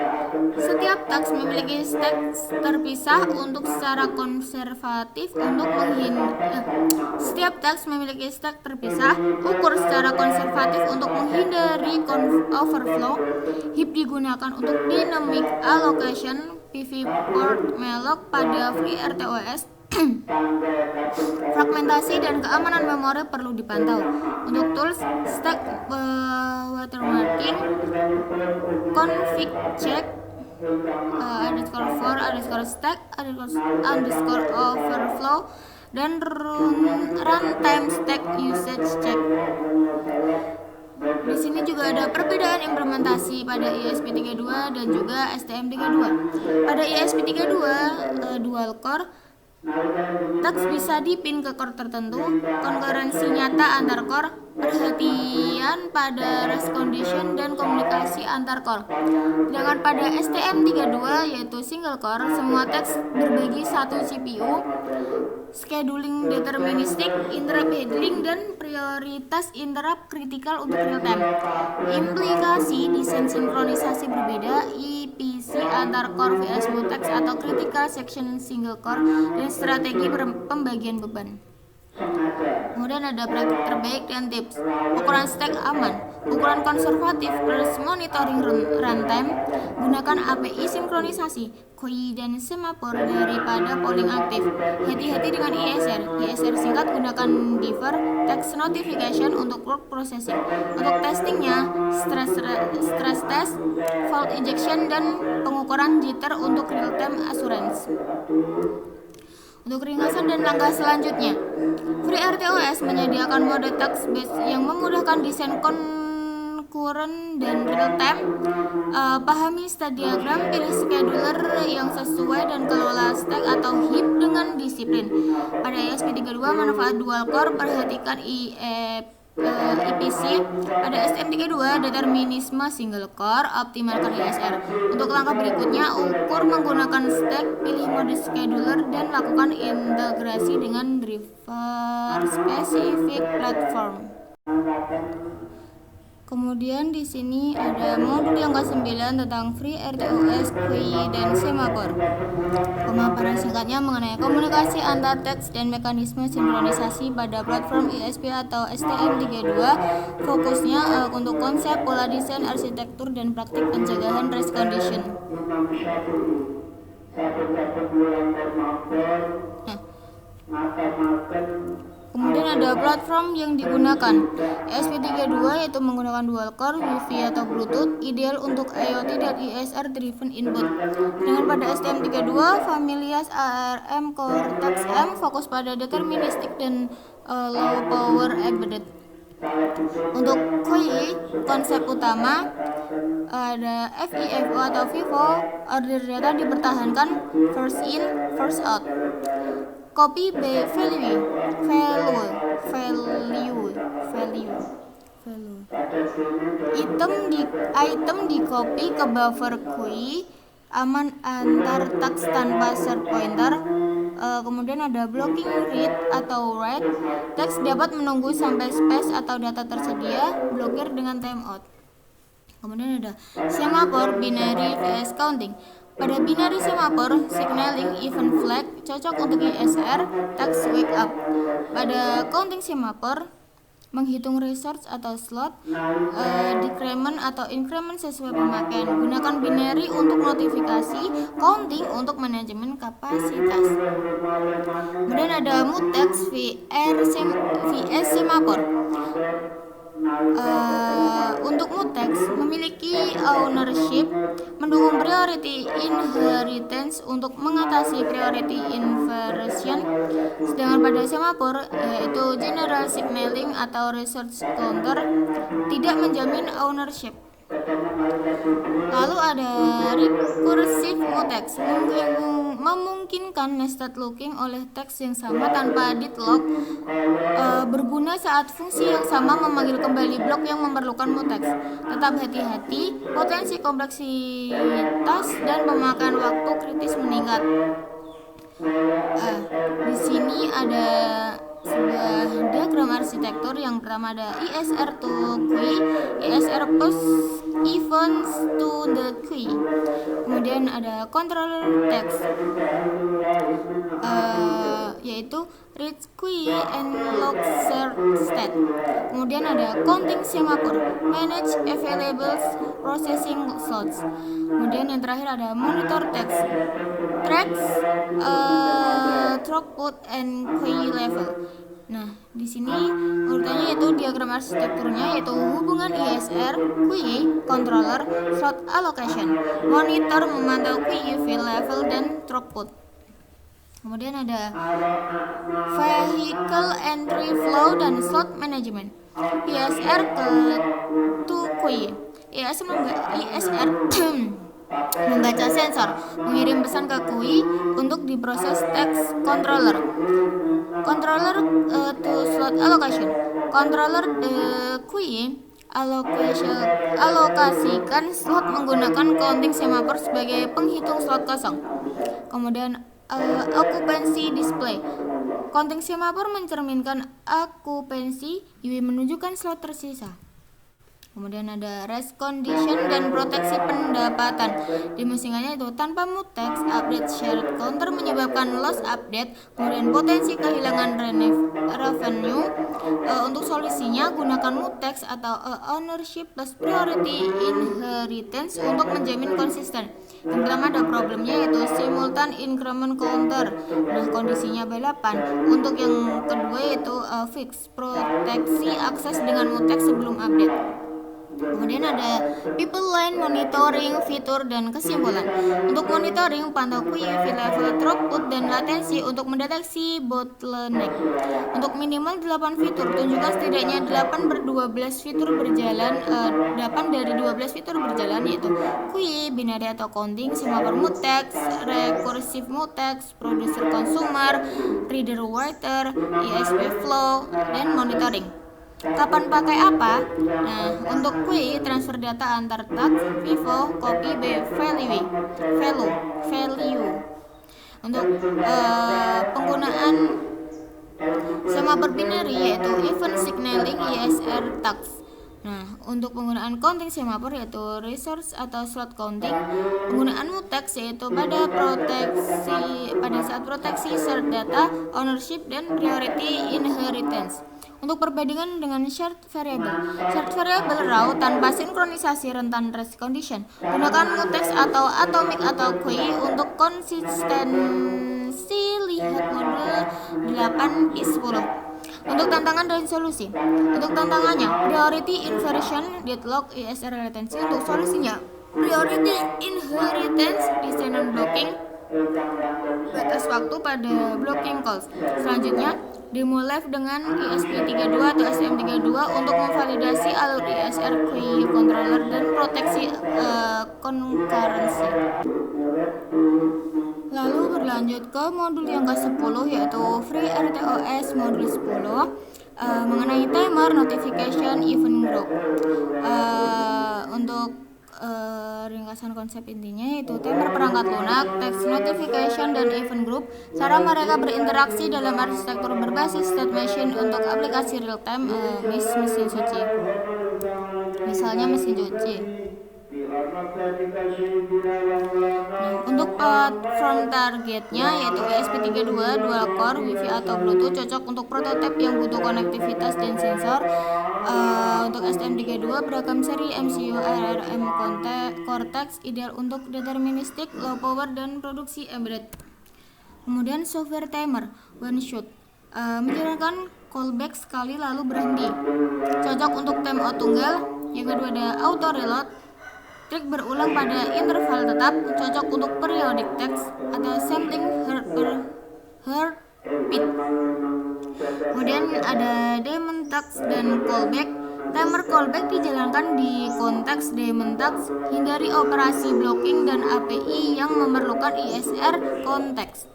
Setiap teks memiliki stack terpisah untuk secara konservatif untuk Setiap teks memiliki stack terpisah, ukur secara konservatif untuk menghindari overflow. Heap digunakan untuk dynamic allocation, pivot malloc pada FreeRTOS. Fragmentasi dan keamanan memori perlu dipantau. Untuk tools, stack watermarking, config check, _for_stack, _overflow, dan runtime stack usage check. Di sini juga ada perbedaan implementasi pada ESP32 dan juga STM32. Pada ESP32 dual core, teks bisa dipin ke core tertentu, konkurensi nyata antar core, perhatian pada race condition dan komunikasi antar core. Sedangkan pada STM32 yaitu single core, semua teks berbagi satu CPU, scheduling deterministic, interrupt handling, dan prioritas interrupt kritikal untuk real time. Implikasi desain sinkronisasi berbeda, IPC antar core vs mutex atau critical section single core, dan strategi pembagian beban. Kemudian ada praktik terbaik dan tips. Ukuran stack aman, ukuran konservatif plus monitoring runtime. Gunakan API sinkronisasi, COI dan semafor daripada polling aktif. Hati-hati dengan ISR singkat, gunakan defer text notification untuk work processing. Untuk testingnya, stress test, fault injection, dan pengukuran jitter untuk real time assurance. Untuk ringkasan dan langkah selanjutnya, FreeRTOS menyediakan mode text based yang memudahkan desain concurrent dan real time. Pahami state diagram, pilih scheduler yang sesuai, dan kelola stack atau heap dengan disiplin. Pada ESP32 manfaat dual core, perhatikan IPC. Pada STM32 determinisme single core, optimalkan ISR. Untuk langkah berikutnya, ukur menggunakan stack, pilih mode scheduler, dan lakukan integrasi dengan driver spesifik platform. Kemudian di sini ada modul yang ke-9 tentang FreeRTOS, COI, dan semafor. Pemaparan singkatnya mengenai komunikasi antar teks dan mekanisme sinkronisasi pada platform ISP atau STM32. Fokusnya untuk konsep, pola desain, arsitektur, dan praktik pencegahan race condition. Kemudian ada platform yang digunakan. ESP32 yaitu menggunakan dual core, Wi-Fi atau Bluetooth, ideal untuk IoT dan ISR driven input. Dengan pada STM32, Familias ARM Cortex-M fokus pada deterministic dan low power embedded. Untuk COI, konsep utama ada FIFO atau FIFO, order data dipertahankan, first in, first out. Copy by value. Item di copy ke buffer COI, aman antar teks tanpa set pointer. Kemudian ada blocking read atau write, teks dapat menunggu sampai space atau data tersedia, blokir dengan timeout. Kemudian ada semafor, binary vs counting. Pada binary semafor, signaling event flag cocok untuk ISR, text wake up. Pada counting semafor, menghitung resource atau slot, decrement atau increment sesuai pemakaian, gunakan binary untuk notifikasi, counting untuk manajemen kapasitas. Kemudian ada mutex vs semaphore. Untuk mutex memiliki ownership, mendukung priority inheritance untuk mengatasi priority inversion, sedangkan pada semaphore yaitu general signaling atau resource counter tidak menjamin ownership. Lalu ada recursive mutex, memungkinkan nested looking oleh teks yang sama tanpa deadlock, berguna saat fungsi yang sama memanggil kembali blok yang memerlukan mutex. Tetap hati-hati, potensi kompleksitas dan pemakaian waktu kritis meningkat. Di sini ada sebuah diagram arsitektur. Yang pertama ada ISR to queue, ISR post events to the queue. Kemudian ada controller text, yaitu read queue and log state. Kemudian ada counting semaphore, manage available processing slots. Kemudian yang terakhir ada monitor text, tracks throughput and queue level. Nah, di sini urutannya yaitu diagram arsitekturnya yaitu hubungan ISR, queue, controller, slot allocation, monitor memantau queue, fill level, dan throughput. Kemudian ada vehicle entry flow dan slot management. ISR to queue. ISR membaca sensor, mengirim pesan ke queue untuk diproses text controller. Controller to slot allocation. Controller queue alokasikan slot menggunakan counting semaphore sebagai penghitung slot kosong. Kemudian occupancy display. Counting semaphore mencerminkan okupansi, UI menunjukkan slot tersisa. Kemudian ada rest condition dan proteksi pendapatan. Dimusingannya itu tanpa mutex, update shared counter menyebabkan loss update, kemudian potensi kehilangan revenue. Untuk solusinya gunakan mutex atau ownership plus priority inheritance untuk menjamin konsisten. Yang pertama ada problemnya yaitu simultan increment counter. Nah, kondisinya B8. Untuk yang kedua yaitu fix, proteksi akses dengan mutex sebelum update. Kemudian ada people line monitoring, fitur, dan kesimpulan. Untuk monitoring, pantau queue, level, throughput, dan latensi untuk mendeteksi bottleneck. Untuk minimal 8 fitur, tunjukkan setidaknya 8/12 fitur berjalan, 8 dari 12 fitur berjalan yaitu queue, binary atau counting, semaphore mutex, recursive mutex, producer consumer, reader writer, ISP flow, dan monitoring. Kapan pakai apa? Nah, untuk queue transfer data antar tag, vivo, copy, value. Untuk penggunaan semaphore binary yaitu event signaling ISR tags. Nah, untuk penggunaan counting semaphore yaitu resource atau slot counting, penggunaan mutex yaitu pada saat proteksi shared data, ownership, dan priority inheritance. Untuk perbandingan dengan shared variable raw tanpa sinkronisasi rentan rest condition, gunakan mutex atau atomic atau queue untuk konsistensi. Lihat modul 8i10. Untuk tantangan dan solusi. Untuk tantangannya, priority inversion, deadlock, ISR latency. Untuk solusinya, priority inheritance, descendant blocking, batas waktu pada blocking calls. Selanjutnya, demo live dengan ESP32 atau SM32 untuk memvalidasi alur ISR queue controller dan proteksi concurrency. Lalu berlanjut ke modul yang ke-10 yaitu Free RTOS modul 10 mengenai timer, notification, event group. Untuk ringkasan konsep intinya yaitu timer perangkat lunak, text notification, dan event group. Cara mereka berinteraksi dalam arsitektur berbasis state machine untuk aplikasi real time, mesin cuci. Misalnya mesin cuci. Nah, untuk platform targetnya yaitu ESP32 dual core Wi-Fi atau Bluetooth, cocok untuk prototipe yang butuh konektivitas dan sensor. Untuk STM32 beragam seri MCU ARM Cortex, ideal untuk deterministik, low power dan produksi embedded. Kemudian software timer one shot, menjalankan callback sekali lalu berhenti, cocok untuk timeout tunggal. Yang kedua ada auto reload, trik berulang pada interval tetap, cocok untuk periodic text atau sampling heartbeat. Kemudian ada daemon task dan callback. Timer callback dijalankan di konteks daemon task, hindari operasi blocking dan API yang memerlukan ISR konteks.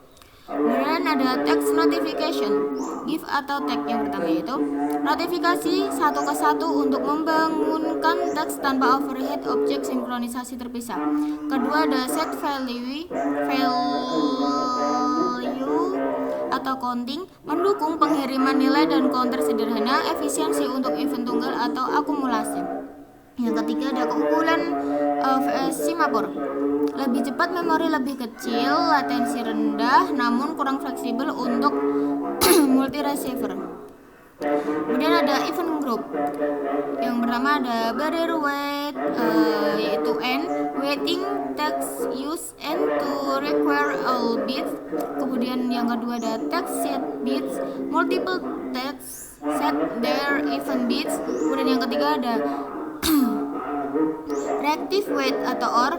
Kemudian ada text notification, give atau tag. Yang pertama yaitu notifikasi satu ke satu untuk membangunkan teks tanpa overhead objek sinkronisasi terpisah. Kedua ada set value atau counting, mendukung pengiriman nilai dan counter sederhana, efisiensi untuk event tunggal atau akumulasi. Yang ketiga ada keunggulan VS Simapur, lebih cepat, memori lebih kecil, latensi rendah, namun kurang fleksibel untuk multi receiver. Kemudian ada event group. Yang pertama ada barrier wait, yaitu n, waiting text use n to require all bits. Kemudian yang kedua ada text set bits, multiple text set their event bits. Kemudian yang ketiga ada reactive wait atau or,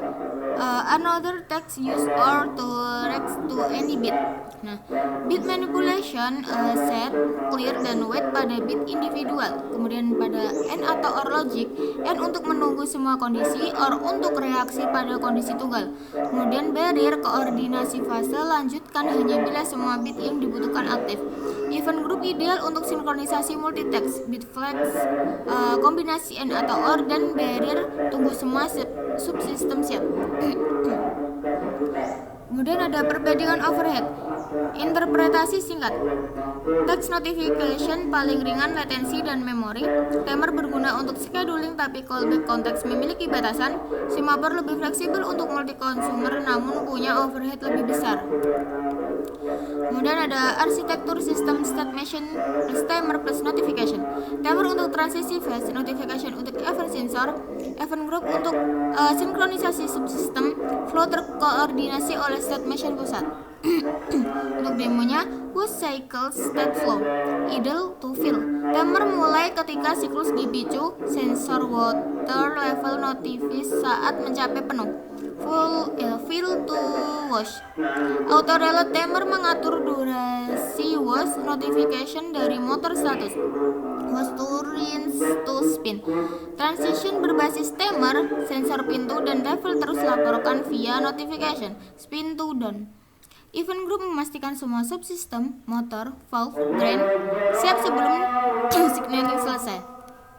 another text use or to react to any bit. Nah, bit manipulation, set, clear, dan wait pada bit individual. Kemudian pada and atau or logic, and untuk menunggu semua kondisi, or untuk reaksi pada kondisi tunggal. Kemudian barrier koordinasi fase, lanjutkan hanya bila semua bit yang dibutuhkan aktif. Event group ideal untuk sinkronisasi multitext, bit flex, kombinasi and atau or, dan barrier tunggu semua subsistem siap. Kemudian ada perbandingan overhead, interpretasi singkat, text notification paling ringan latensi dan memori, timer berguna untuk scheduling tapi callback konteks memiliki batasan, Simapur lebih fleksibel untuk multi consumer namun punya overhead lebih besar. Kemudian ada arsitektur sistem state machine plus timer plus notification, timer untuk transisi phase, notification untuk event sensor, event group untuk sinkronisasi subsistem, flow terkoordinasi oleh state machine pusat. Untuk demonya, push cycle state flow, ideal to fill, timer mulai ketika siklus dipicu, sensor water level notifies saat mencapai penuh, fill to wash. Auto reload, timer mengatur durasi wash notification dari motor status, wash to rinse to spin. Transition berbasis timer, sensor pintu dan level terus laporkan via notification, spin to down. Event group memastikan semua subsistem, motor, valve, drain siap sebelum signaling selesai.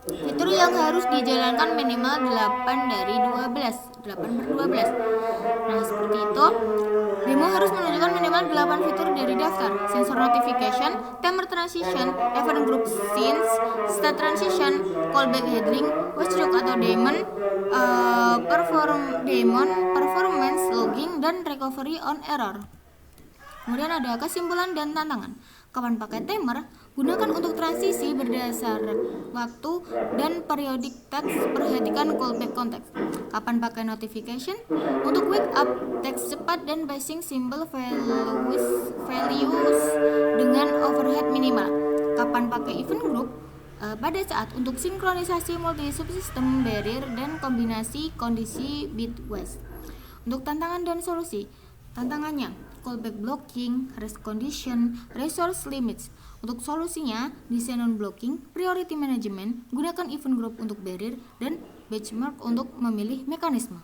Fitur yang harus dijalankan minimal 8 dari 12, 8/12. Nah, seperti itu. Demo harus menunjukkan minimal 8 fitur dari daftar: sensor notification, timer transition, event group scenes, state transition, callback handling, watchdog atau daemon, performance logging, dan recovery on error. Kemudian ada kesimpulan dan tantangan. Kapan pakai timer? Gunakan untuk transisi berdasar waktu dan periodic text, perhatikan callback konteks. Kapan pakai notification? Untuk wake up, teks cepat dan passing simple values dengan overhead minimal. Kapan pakai event group? Pada saat untuk sinkronisasi multi subsystem, barrier, dan kombinasi kondisi bitwise. Untuk tantangan dan solusi. Tantangannya, callback blocking, rest condition, resource limits. Untuk solusinya, desain non-blocking, priority management, gunakan event group untuk barrier, dan benchmark untuk memilih mekanisme.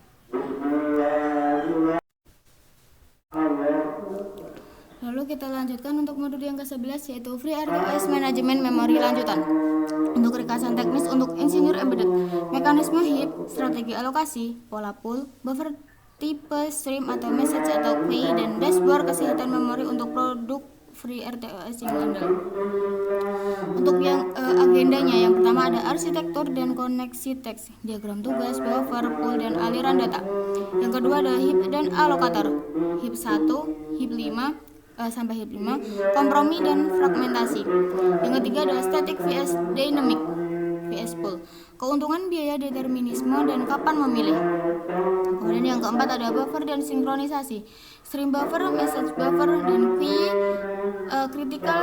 Lalu kita lanjutkan untuk modul yang ke-11 yaitu Free RTOS Management Memory lanjutan. Untuk ringkasan teknis untuk insinyur embedded, mekanisme heap, strategi alokasi, pola pool, buffer tipe stream atau message atau queue, dan dashboard kesehatan memori untuk produk free RTOS yang andal. Untuk yang agendanya, yang pertama ada arsitektur dan koneksi teks, diagram tugas, buffer, pool, dan aliran data. Yang kedua ada heap dan alokator, heap 1, heap 5 sampai heap 5, kompromi dan fragmentasi. Yang ketiga ada static vs dynamic vs pool, keuntungan biaya determinisme dan kapan memilih. Kemudian yang keempat ada buffer dan sinkronisasi, stream buffer, message buffer, dan queue, critical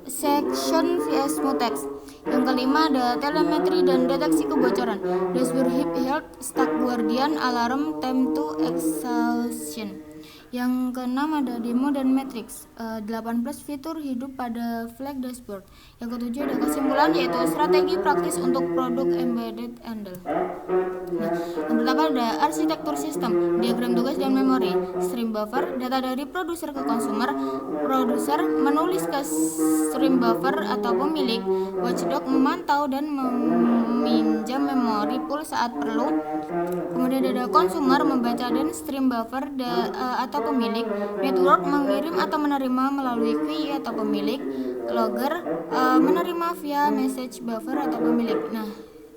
section vs mutex. Yang kelima ada telemetri dan deteksi kebocoran, dashboard, heap health, stack guardian, alarm, time to exhaustion. Yang keenam ada demo dan matrix, 18 fitur hidup pada flag dashboard. Yang ketujuh ada kesimpulan, yaitu strategi praktis untuk produk embedded handle. Nah, yang pertama ada arsitektur sistem, diagram tugas dan memori, stream buffer, data dari produser ke konsumer, produser menulis ke stream buffer atau pemilik, watchdog memantau dan meminjam memori pool saat perlu. Kemudian ada konsumer membaca dan stream buffer atau pemilik, network mengirim atau menerima melalui queue atau pemilik, logger menerima via message buffer atau pemilik. Nah,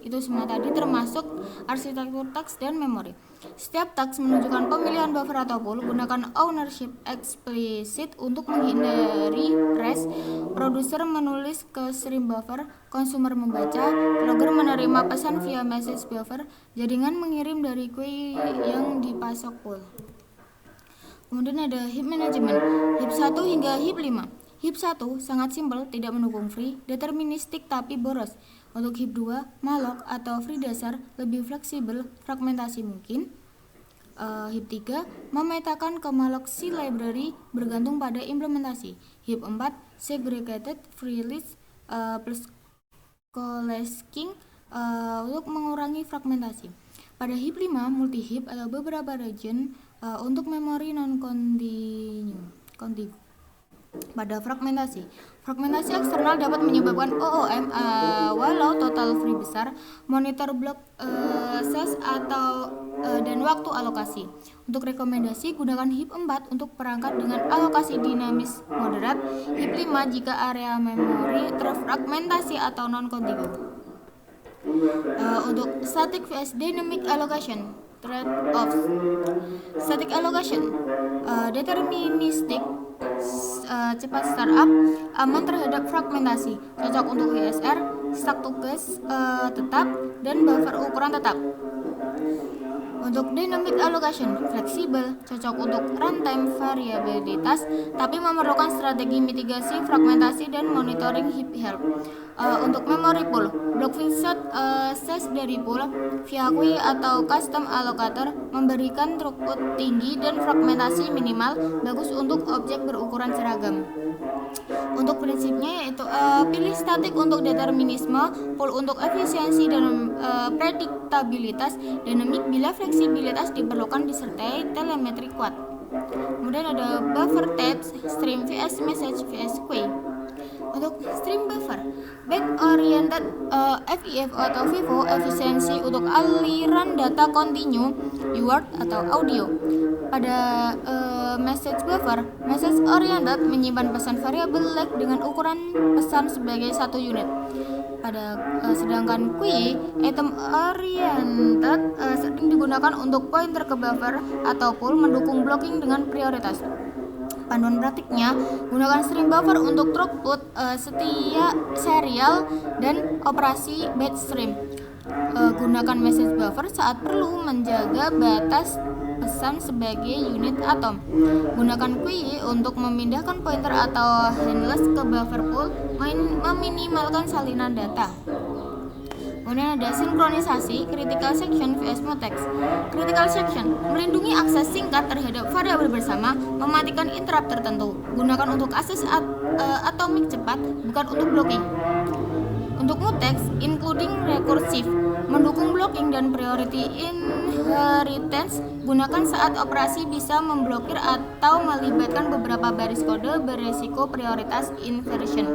itu semua tadi termasuk arsitektur teks dan memori. Setiap teks menunjukkan pemilihan buffer atau pool. Gunakan ownership explicit untuk menghindari res. Produser menulis ke stream buffer, consumer membaca, logger menerima pesan via message buffer, jaringan mengirim dari queue yang dipasok pool. Kemudian ada heap management, heap 1 hingga heap 5. Heap 1 sangat simpel, tidak mendukung free, deterministik tapi boros. Untuk heap 2, malloc atau free dasar, lebih fleksibel, fragmentasi mungkin. Heap 3, memetakan ke malloc C library bergantung pada implementasi. Heap 4, segregated free list plus coalescing untuk mengurangi fragmentasi. Pada heap 5, multi heap atau beberapa region untuk memori non-continue. Pada fragmentasi eksternal dapat menyebabkan OOM walau total free besar, monitor block size dan waktu alokasi. Untuk rekomendasi, gunakan heap 4 untuk perangkat dengan alokasi dinamis moderat, heap 5 jika area memori terfragmentasi atau non-contiguous. Untuk static vs dynamic allocation, trade-offs. Static allocation, deterministik, cepat startup, aman terhadap fragmentasi, cocok untuk WSR, stack tugas tetap, dan buffer ukuran tetap. Untuk dynamic allocation, fleksibel, cocok untuk runtime variabilitas, tapi memerlukan strategi mitigasi fragmentasi dan monitoring heap health. Untuk memory pool, block fixed size dari pool via queue atau custom allocator memberikan throughput tinggi dan fragmentasi minimal, bagus untuk objek berukuran seragam. Untuk prinsipnya yaitu pilih statik untuk determinisme, pool untuk efisiensi dan prediktabilitas, dynamic bila fleksibilitas diperlukan disertai telemetri kuat. Kemudian ada buffer types, stream vs message vs queue. Untuk stream buffer, back oriented FIFO atau FIFO, efisiensi untuk aliran data kontinu, word atau audio. Pada message buffer, message oriented menyimpan pesan variabel lag dengan ukuran pesan sebagai satu unit. Sedangkan queue, item oriented, sering digunakan untuk pointer ke buffer atau pool, mendukung blocking dengan prioritas. Panduan praktiknya, gunakan stream buffer untuk throughput setia serial dan operasi batch stream. Gunakan message buffer saat perlu menjaga batas pesan sebagai unit atom. Gunakan queue untuk memindahkan pointer atau handless ke buffer pool, meminimalkan salinan data. Kemudian ada sinkronisasi, critical section vs mutex. Critical section melindungi akses singkat terhadap variabel bersama, mematikan interrupt tertentu. Gunakan untuk akses atomik cepat, bukan untuk blocking. Untuk mutex, including recursive, Mendukung blocking dan priority inheritance, gunakan saat operasi bisa memblokir atau melibatkan beberapa baris kode beresiko prioritas inversion.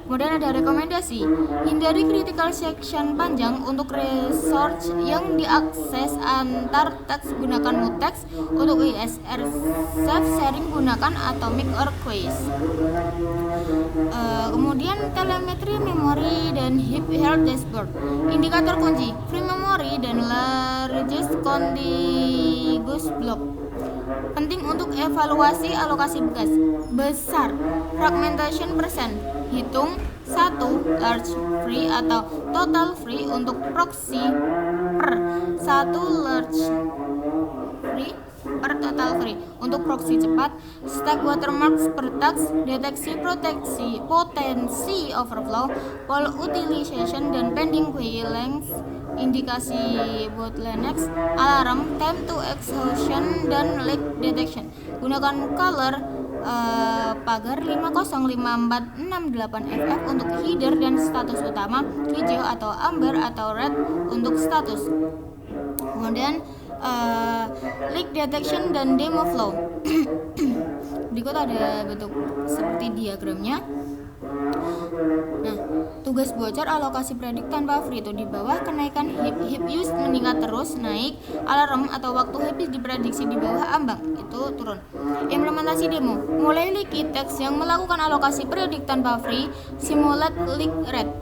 Kemudian ada rekomendasi, hindari critical section panjang untuk resource yang diakses antar teks, gunakan mutex. Untuk ISR self sharing gunakan atomic or queries. Kemudian telemetri memori dan heap health dashboard. Indikator kunci free memory dan largest contiguous block. Penting untuk evaluasi alokasi besar fragmentation percent. Hitung 1 large free atau total free untuk proxy per 1 large free per total free untuk proxy cepat, stack watermarks per task, deteksi potensi overflow, pool utilization dan pending query length, indikasi bottlenecks, alarm, time to exhaustion dan leak detection. Gunakan color pagar 505468FF untuk header dan status utama, hijau atau amber atau red untuk status. Kemudian leak detection dan demo flow. Berikut ada bentuk seperti diagramnya. Nah, tugas bocor alokasi predik tanpa free itu di bawah kenaikan heap use meningkat terus naik, alarm atau waktu habis diprediksi di bawah ambang itu turun. Implementasi demo, mulai leaky text yang melakukan alokasi predik tanpa free, simulate leak rate,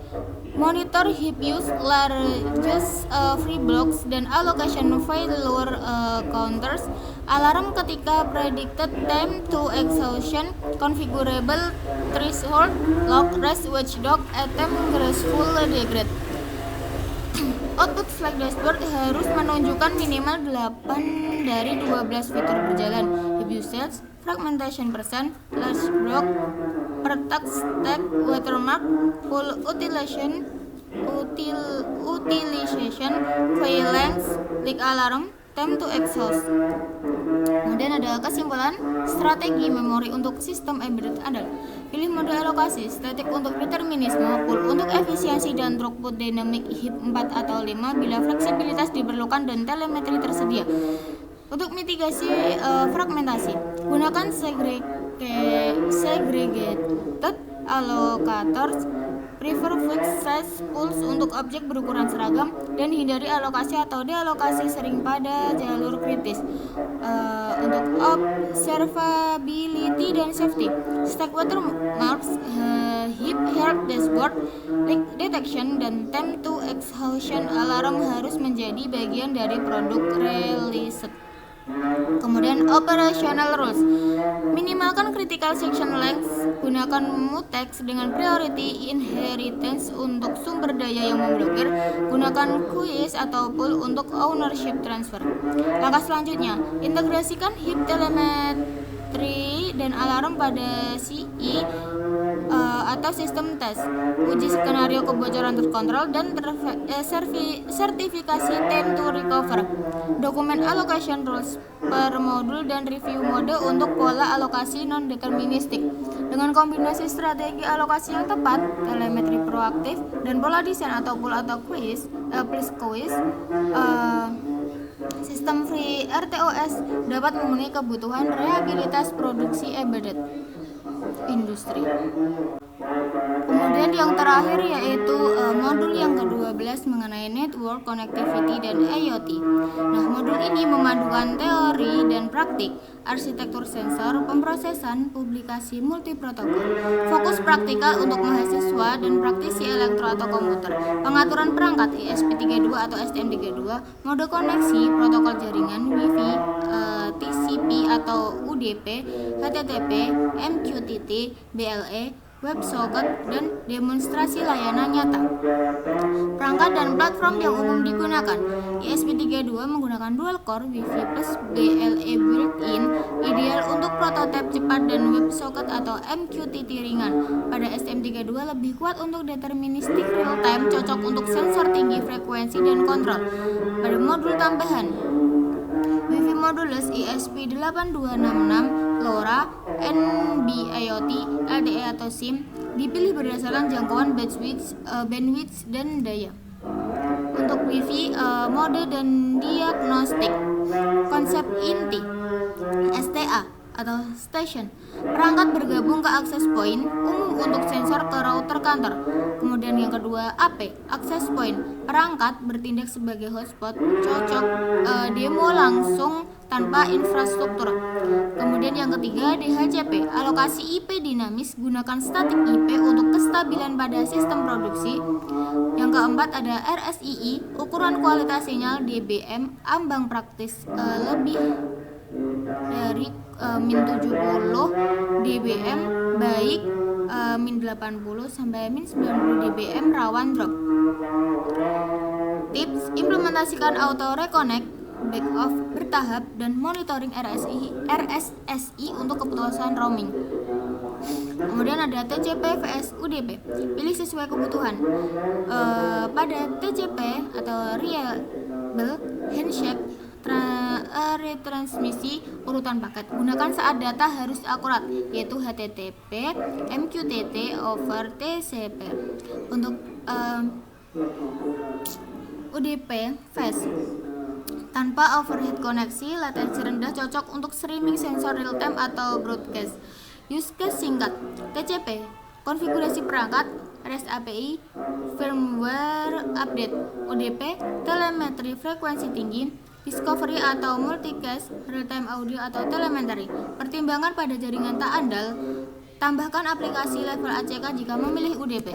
monitor heap use, largest free blocks dan allocation failure counters, alarm ketika predicted time to exhaustion, configurable threshold, log rest watchdog, attempt graceful degrade. Output flag dashboard harus menunjukkan minimal 8 dari 12 fitur berjalan, heap usage, fragmentation percent, large block, per task stack, watermark, full utilization, query length, leak alarm, time to exhaust. Kemudian ada kesimpulan, strategi memori untuk sistem embedded adalah pilih mode alokasi, static untuk determinisme, pool untuk efisiensi dan throughput dynamic heap 4 atau 5 bila fleksibilitas diperlukan dan telemetri tersedia. Untuk mitigasi fragmentasi, gunakan segregated allocators, prefer fixed size pools untuk objek berukuran seragam, dan hindari alokasi atau dealokasi sering pada jalur kritis. Untuk observability dan safety, stack watermarks, heap health dashboard, leak detection, dan time to exhaustion alarm harus menjadi bagian dari produk release. Kemudian operational rules, minimalkan critical section length, gunakan mutex dengan priority inheritance untuk sumber daya yang memblokir, gunakan queues atau pool untuk ownership transfer. Langkah selanjutnya, integrasikan heap telemetri dan alarm pada CI atau sistem tes, uji skenario kebocoran terkontrol dan sertifikasi time to recover, dokumen allocation rules per modul dan review mode untuk pola alokasi non-deterministik. Dengan kombinasi strategi alokasi yang tepat, telemetri proaktif, dan pola desain atau pool atau queries, sistem free RTOS dapat memenuhi kebutuhan reliabilitas produksi embedded industri. Kemudian yang terakhir yaitu modul yang ke-12 mengenai network, connectivity, dan IoT. Nah, modul ini memadukan teori dan praktik, arsitektur sensor, pemrosesan, publikasi multiprotokol, fokus praktikal untuk mahasiswa dan praktisi elektro atau komputer, pengaturan perangkat ESP32 atau STM32, mode koneksi, protokol jaringan, Wi-Fi, TCP atau UDP, HTTP, MQTT, BLE, WebSocket, dan demonstrasi layanan nyata. Perangkat dan platform yang umum digunakan, ESP32 menggunakan dual core Wi-Fi plus BLE built-in, ideal untuk prototipe cepat, dan WebSocket atau MQTT ringan. Pada STM32 lebih kuat untuk deterministik real time, cocok untuk sensor tinggi frekuensi dan kontrol. Pada modul tambahan, Wi-Fi modulus ESP8266 LoRa, NB-IoT, LTE atau SIM dipilih berdasarkan jangkauan bandwidth dan daya. Untuk Wi-Fi, mode dan diagnostik. Konsep inti STA atau station, perangkat bergabung ke access point, umum untuk sensor ke router kantor. Kemudian yang kedua AP, access point, perangkat bertindak sebagai hotspot, cocok demo langsung tanpa infrastruktur. Kemudian yang ketiga DHCP, alokasi IP dinamis, gunakan static IP untuk kestabilan pada sistem produksi. Yang keempat ada RSII, ukuran kualitas sinyal DBM, ambang praktis lebih dari min 70 dBm baik, min 80 sampai min 90 dBm rawan drop. Tips: implementasikan auto reconnect, backoff bertahap, dan monitoring RSSI untuk keputusan roaming. Kemudian ada TCP vs UDP, pilih sesuai kebutuhan. Pada TCP atau Reliable Handshake retransmisi urutan paket, gunakan saat data harus akurat, yaitu HTTP MQTT over TCP. Untuk UDP fast, tanpa overhead koneksi, latensi rendah, cocok untuk streaming sensor real time atau broadcast. Use case singkat: TCP, konfigurasi perangkat, REST API, firmware update. UDP, telemetri frekuensi tinggi, discovery atau multicast, real-time audio atau telemetry. Pertimbangan pada jaringan tak andal, tambahkan aplikasi level ACK jika memilih UDP.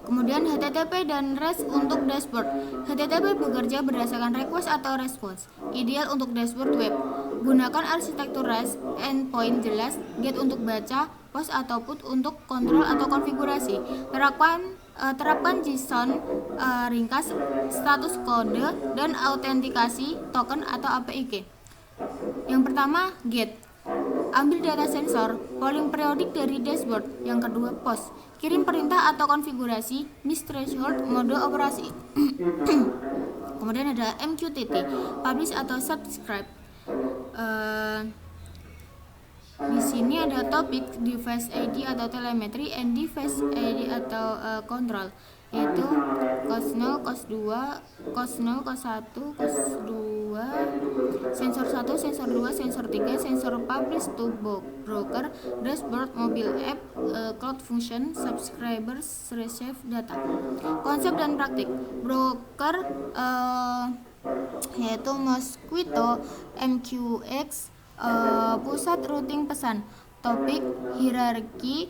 Kemudian HTTP dan REST untuk dashboard. HTTP bekerja berdasarkan request atau response, ideal untuk dashboard web. Gunakan arsitektur REST, endpoint jelas, get untuk baca, post atau put untuk kontrol atau konfigurasi. Terapkan JSON ringkas, status kode, dan autentikasi token atau API key. Yang pertama, get. Ambil data sensor, polling periodik dari dashboard. Yang kedua, post. Kirim perintah atau konfigurasi, miss threshold, mode operasi. Kemudian ada MQTT, publish atau subscribe. Di sini ada topik, device ID atau telemetry, and device ID atau control, yaitu cos 0, cos 2, cos 0, cos 1, cos 2, sensor 1, sensor 2, sensor 3, sensor publish to broker, dashboard, mobile app, cloud function, subscribers, receive data. Konsep dan praktik. Broker yaitu Mosquito, MQX, pusat routing pesan. Topik, hierarki,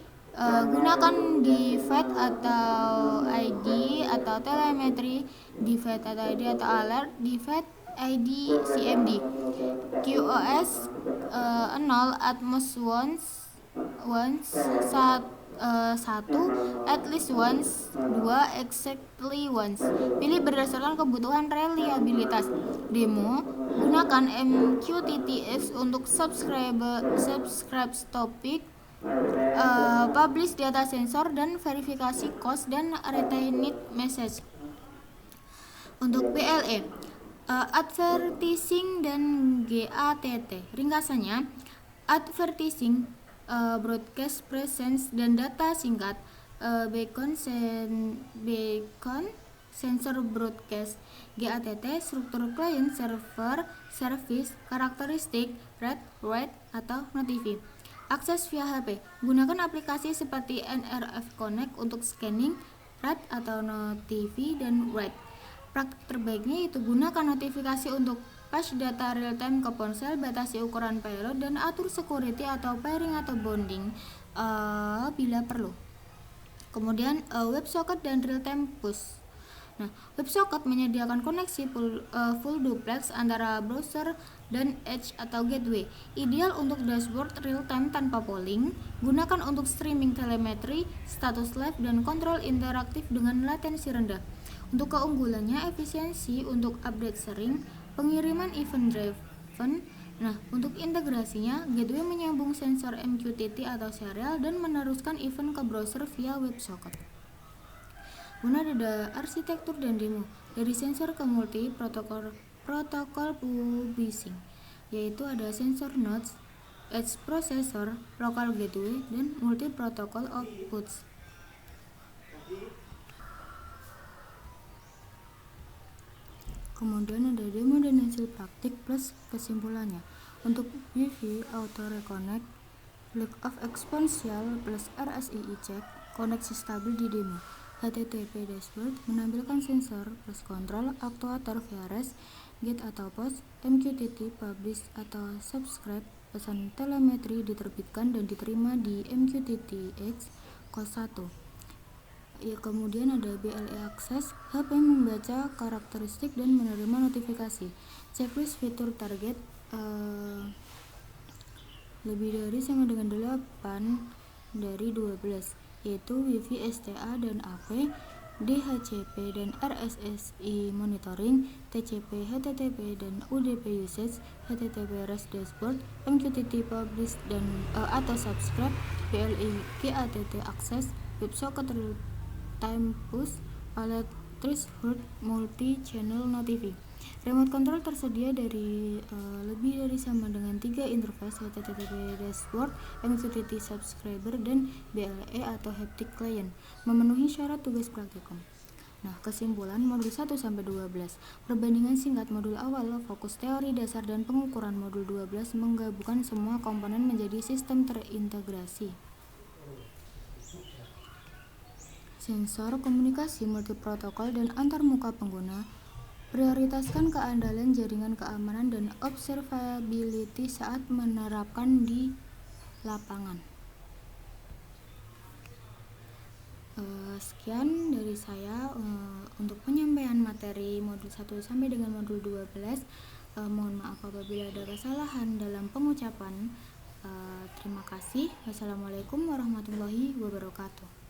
gunakan divide atau ID atau telemetri, divide atau ID atau alert, divide ID CMD. QoS 0, Atmos once 1, at least once 2, exactly once. Pilih berdasarkan kebutuhan reliabilitas. Demo, gunakan MQTT untuk subscribe topik, publish data sensor, dan verifikasi cost dan retained message. Untuk PLE, advertising dan GATT. Ringkasannya, advertising, broadcast presence dan data singkat, beacon sensor broadcast. GATT, struktur client server service, karakteristik, read, write atau notifi. Akses via HP, gunakan aplikasi seperti NRF Connect untuk scanning, read atau notifi, dan write. Praktik terbaiknya yaitu gunakan notifikasi untuk patch data real time ke ponsel, batasi ukuran payload, dan atur security atau pairing atau bonding bila perlu. Kemudian WebSocket dan real time push. Nah, WebSocket menyediakan koneksi full duplex antara browser dan edge atau gateway, ideal untuk dashboard real time tanpa polling. Gunakan untuk streaming telemetri, status live, dan kontrol interaktif dengan latensi rendah. Untuk keunggulannya, efisiensi untuk update sering, pengiriman event driven. Nah, untuk integrasinya, gateway menyambung sensor MQTT atau serial dan meneruskan event ke browser via WebSocket. Kemudian ada arsitektur dan demo. Dari sensor ke multi protokol publishing, yaitu ada sensor nodes, edge processor, local gateway, dan multi protokol outputs. Kemudian ada demo dan hasil praktik plus kesimpulannya. Untuk UV Auto Reconnect, lack of exponential plus RSII check, koneksi stabil di demo. HTTP dashboard menampilkan sensor plus kontrol aktuator VRS, get atau post, MQTT publish atau subscribe, pesan telemetri diterbitkan dan diterima di MQTT-X kos 1. Ya, kemudian ada BLE Access, HP membaca karakteristik dan menerima notifikasi. Checklist fitur target lebih dari sama dengan 8 dari 12, yaitu Wi-Fi STA dan AP, DHCP dan RSSI monitoring, TCP, HTTP dan UDP usage, HTTP REST dashboard, MQTT publish dan atau subscribe, BLE GATT access, WebSocket real time push, palette threshold, multi channel notifi. Remote control tersedia dari lebih dari sama dengan 3 interface, HTTP dashboard, MQTT subscriber dan BLE atau haptic client, memenuhi syarat tugas praktikum. Nah, kesimpulan modul 1 sampai 12. Perbandingan singkat modul awal fokus teori dasar dan pengukuran. Modul 12 menggabungkan semua komponen menjadi sistem terintegrasi. Sensor, komunikasi multiprotokol dan antarmuka pengguna. Prioritaskan keandalan jaringan, keamanan dan observability saat menerapkan di lapangan. Sekian dari saya untuk penyampaian materi modul 1 sampai dengan modul 12. Mohon maaf apabila ada kesalahan dalam pengucapan. Terima kasih. Wassalamualaikum warahmatullahi wabarakatuh.